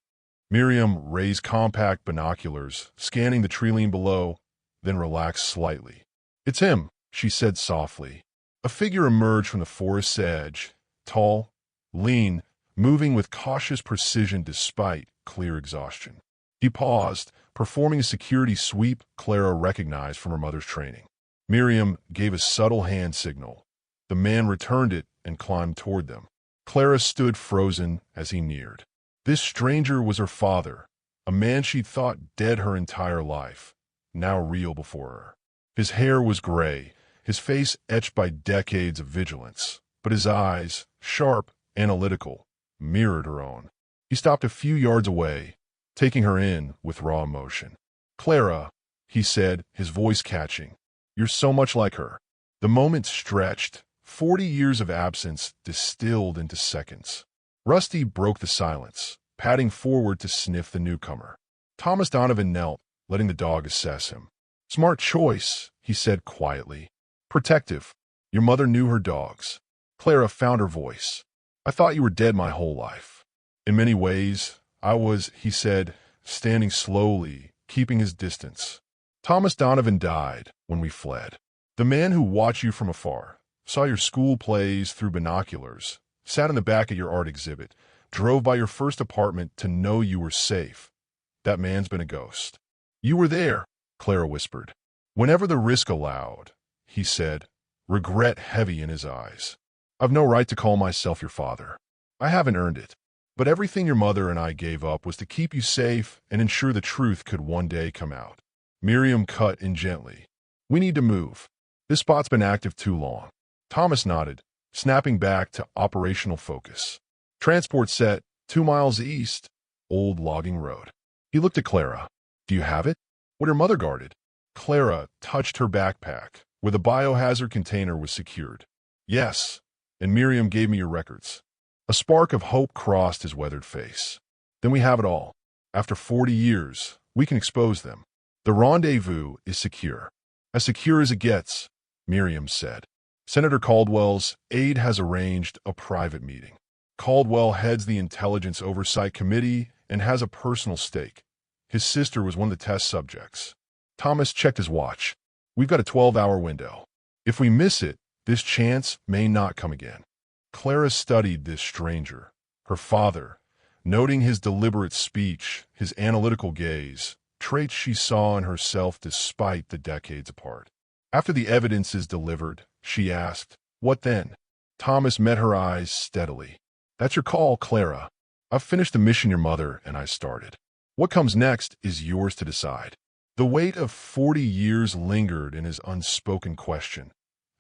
Miriam raised compact binoculars, scanning the treeline below, then relaxed slightly. "It's him," she said softly. A figure emerged from the forest's edge, tall, lean, moving with cautious precision despite clear exhaustion. He paused, performing a security sweep Clara recognized from her mother's training. Miriam gave a subtle hand signal. The man returned it and climbed toward them. Clara stood frozen as he neared. This stranger was her father, a man she'd thought dead her entire life, now real before her. His hair was gray, his face etched by decades of vigilance, but his eyes, sharp, analytical, mirrored her own. He stopped a few yards away, taking her in with raw emotion. "Clara," he said, his voice catching, "you're so much like her." The moment stretched, 40 years of absence distilled into seconds. Rusty broke the silence, padding forward to sniff the newcomer. Thomas Donovan knelt, letting the dog assess him. "Smart choice," he said quietly. "Protective. Your mother knew her dogs." Clara found her voice. "I thought you were dead my whole life." "In many ways, I was," he said, standing slowly, keeping his distance. "Thomas Donovan died when we fled. The man who watched you from afar, saw your school plays through binoculars, sat in the back of your art exhibit, drove by your first apartment to know you were safe. That man's been a ghost." "You were there," Clara whispered. "Whenever the risk allowed, he said, regret heavy in his eyes. I've no right to call myself your father. I haven't earned it. But everything your mother and I gave up was to keep you safe and ensure the truth could one day come out. Miriam cut in gently. We need to move. This spot's been active too long. Thomas nodded, snapping back to operational focus. Transport set, 2 miles east, old logging road. He looked at Clara. Do you have it? What her mother guarded. Clara touched her backpack, where the biohazard container was secured. Yes, and Miriam gave me your records. A spark of hope crossed his weathered face. Then we have it all. After 40 years, we can expose them. The rendezvous is secure as it gets, Miriam said. Senator Caldwell's aide has arranged a private meeting. Caldwell heads the Intelligence Oversight Committee and has a personal stake. His sister was one of the test subjects. Thomas checked his watch. We've got a 12-hour window. If we miss it, this chance may not come again. Clara studied this stranger, her father, noting his deliberate speech, his analytical gaze, traits she saw in herself despite the decades apart. After the evidence is delivered, she asked, What then? Thomas met her eyes steadily. That's your call, Clara. I've finished the mission your mother and I started. What comes next is yours to decide. The weight of 40 years lingered in his unspoken question.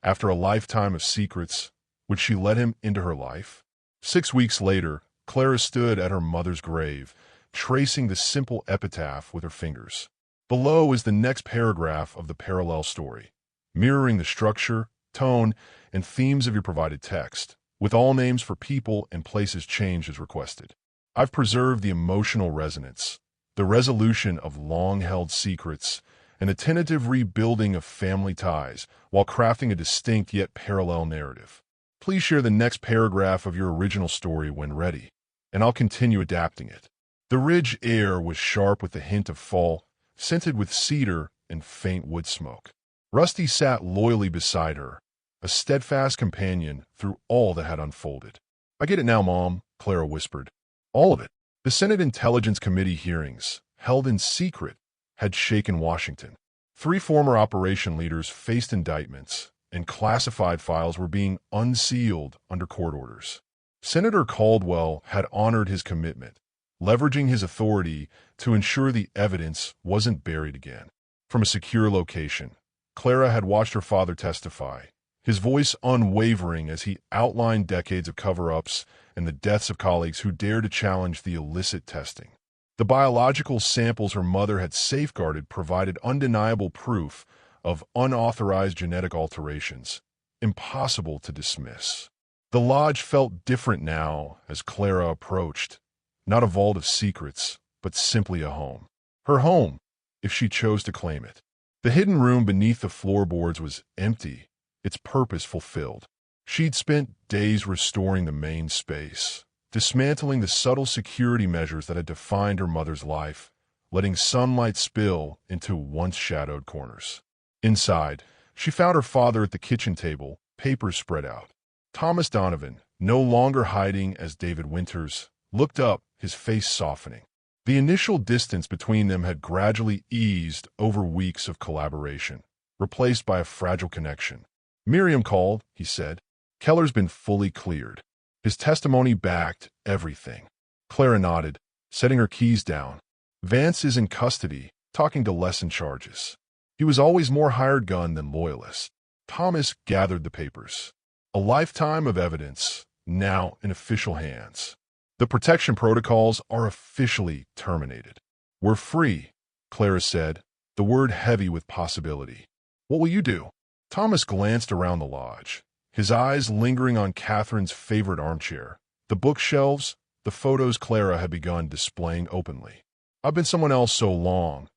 After a lifetime of secrets, would she let him into her life? 6 weeks later, Clara stood at her mother's grave, tracing the simple epitaph with her fingers. Below is the next paragraph of the parallel story, mirroring the structure, tone, and themes of your provided text, with all names for people and places changed as requested. I've preserved the emotional resonance, the resolution of long-held secrets, and the tentative rebuilding of family ties while crafting a distinct yet parallel narrative. Please share the next paragraph of your original story when ready, and I'll continue adapting it. The ridge air was sharp with the hint of fall, scented with cedar and faint wood smoke. Rusty sat loyally beside her, a steadfast companion through all that had unfolded. I get it now, Mom, Clara whispered. All of it. The Senate Intelligence Committee hearings, held in secret, had shaken Washington. 3 former operation leaders faced indictments, and classified files were being unsealed under court orders. Senator Caldwell had honored his commitment, leveraging his authority to ensure the evidence wasn't buried again. From a secure location, Clara had watched her father testify, his voice unwavering as he outlined decades of cover-ups and the deaths of colleagues who dared to challenge the illicit testing. The biological samples her mother had safeguarded provided undeniable proof of unauthorized genetic alterations, impossible to dismiss. The lodge felt different now as Clara approached, not a vault of secrets, but simply a home. Her home, if she chose to claim it. The hidden room beneath the floorboards was empty, its purpose fulfilled. She'd spent days restoring the main space, dismantling the subtle security measures that had defined her mother's life, letting sunlight spill into once shadowed corners. Inside, she found her father at the kitchen table, papers spread out. Thomas Donovan, no longer hiding as David Winters, looked up, his face softening. The initial distance between them had gradually eased over weeks of collaboration, replaced by a fragile connection. Miriam called, he said. Keller's been fully cleared. His testimony backed everything. Clara nodded, setting her keys down. Vance is in custody, talking to lessen charges. He was always more hired gun than loyalist. Thomas gathered the papers. A lifetime of evidence, now in official hands. The protection protocols are officially terminated. We're free, Clara said, the word heavy with possibility. What will you do? Thomas glanced around the lodge, his eyes lingering on Catherine's favorite armchair, the bookshelves, the photos Clara had begun displaying openly. I've been someone else so long.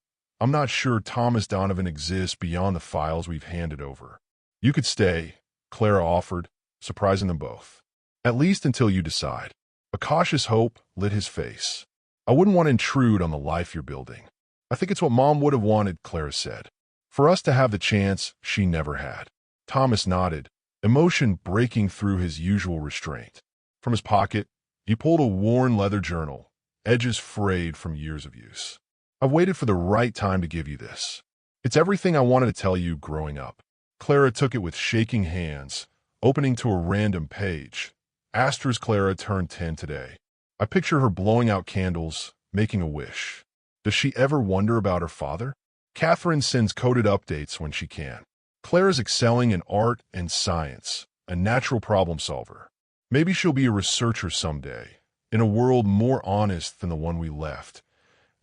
I'm not sure Thomas Donovan exists beyond the files we've handed over. You could stay, Clara offered, surprising them both. At least until you decide. A cautious hope lit his face. I wouldn't want to intrude on the life you're building. I think it's what Mom would have wanted, Clara said. For us to have the chance she never had. Thomas nodded, emotion breaking through his usual restraint. From his pocket, he pulled a worn leather journal, edges frayed from years of use. I've waited for the right time to give you this. It's everything I wanted to tell you growing up. Clara took it with shaking hands, opening to a random page. Astra's Clara turned 10 today. I picture her blowing out candles, making a wish. Does she ever wonder about her father? Catherine sends coded updates when she can. Clara's excelling in art and science, a natural problem solver. Maybe she'll be a researcher someday, in a world more honest than the one we left.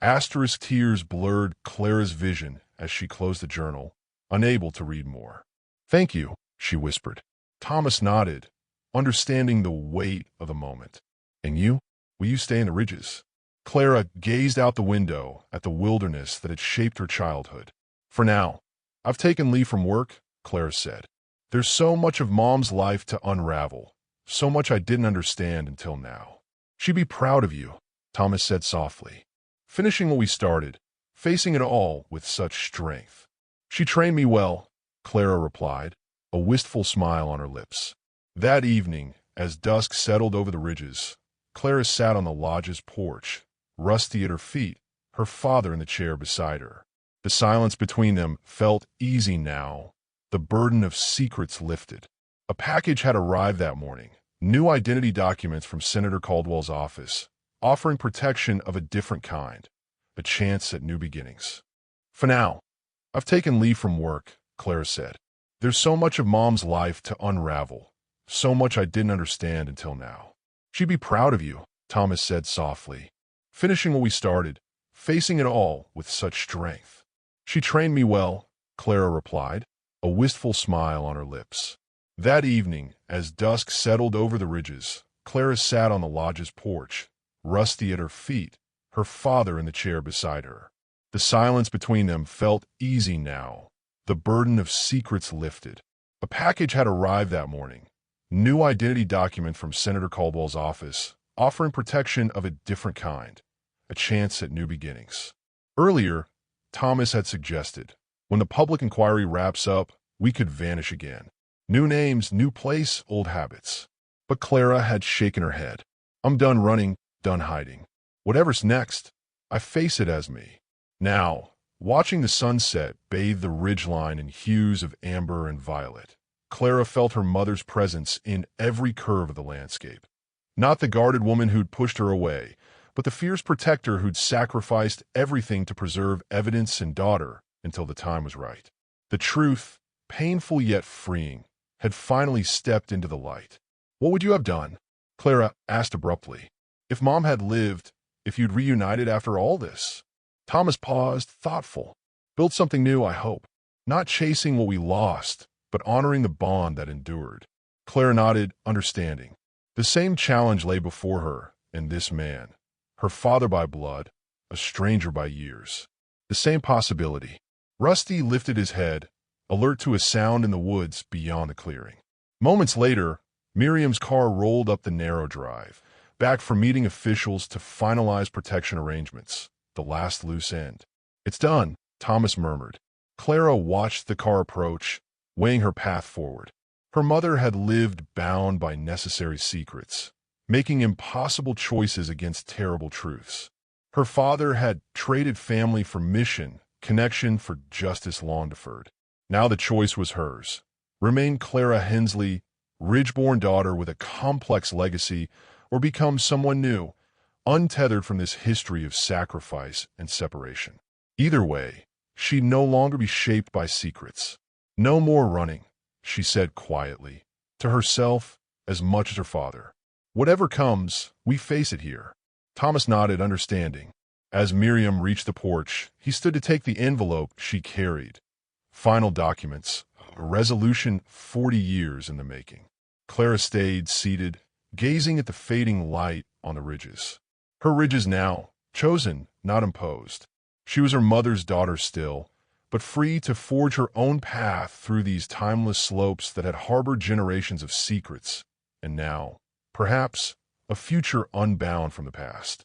Astra's tears blurred Clara's vision as she closed the journal, unable to read more. "Thank you," she whispered. Thomas nodded, understanding the weight of the moment. "And you? Will you stay in the ridges?" Clara gazed out the window at the wilderness that had shaped her childhood. "For now. I've taken leave from work," Clara said. "There's so much of Mom's life to unravel, so much I didn't understand until now." "She'd be proud of you," Thomas said softly. "Finishing what we started, facing it all with such strength." "She trained me well," Clara replied, a wistful smile on her lips. That evening, as dusk settled over the ridges, Clara sat on the lodge's porch, Rusty at her feet, her father in the chair beside her. The silence between them felt easy now, the burden of secrets lifted. A package had arrived that morning, new identity documents from Senator Caldwell's office, offering protection of a different kind, a chance at new beginnings. "For now, I've taken leave from work," Clara said. "There's so much of Mom's life to unravel, so much I didn't understand until now." "She'd be proud of you," Thomas said softly. "Finishing what we started, facing it all with such strength." "She trained me well," Clara replied, a wistful smile on her lips. That evening, as dusk settled over the ridges, Clara sat on the lodge's porch, Rusty at her feet, her father in the chair beside her. The silence between them felt easy now, the burden of secrets lifted. A package had arrived that morning, new identity document from Senator Caldwell's office, offering protection of a different kind, a chance at new beginnings. Earlier, Thomas had suggested, when the public inquiry wraps up, we could vanish again. New names, new place, old habits. But Clara had shaken her head. "I'm done running, done hiding. Whatever's next, I face it as me." Now, watching the sunset bathe the ridgeline in hues of amber and violet, Clara felt her mother's presence in every curve of the landscape. Not the guarded woman who'd pushed her away, but the fierce protector who'd sacrificed everything to preserve evidence and daughter until the time was right. The truth, painful yet freeing, had finally stepped into the light. "What would you have done?" Clara asked abruptly. "If Mom had lived, if you'd reunited after all this?" Thomas paused, thoughtful. "Build something new, I hope. Not chasing what we lost, but honoring the bond that endured." Clara nodded, understanding. The same challenge lay before her and this man, her father by blood, a stranger by years. The same possibility. Rusty lifted his head, alert to a sound in the woods beyond the clearing. Moments later, Miriam's car rolled up the narrow drive, back from meeting officials to finalize protection arrangements, the last loose end. "It's done," Thomas murmured. Clara watched the car approach, weighing her path forward. Her mother had lived bound by necessary secrets, making impossible choices against terrible truths. Her father had traded family for mission, connection for justice long deferred. Now the choice was hers. Remain Clara Hensley, ridge-born daughter with a complex legacy, or become someone new, untethered from this history of sacrifice and separation. Either way, she'd no longer be shaped by secrets. "No more running," she said quietly, to herself as much as her father. "Whatever comes, we face it here." Thomas nodded, understanding. As Miriam reached the porch, he stood to take the envelope she carried. Final documents, a resolution 40 years in the making. Clara stayed seated, gazing at the fading light on the ridges. Her ridges now, chosen, not imposed. She was her mother's daughter still, but free to forge her own path through these timeless slopes that had harbored generations of secrets, and now, perhaps, a future unbound from the past.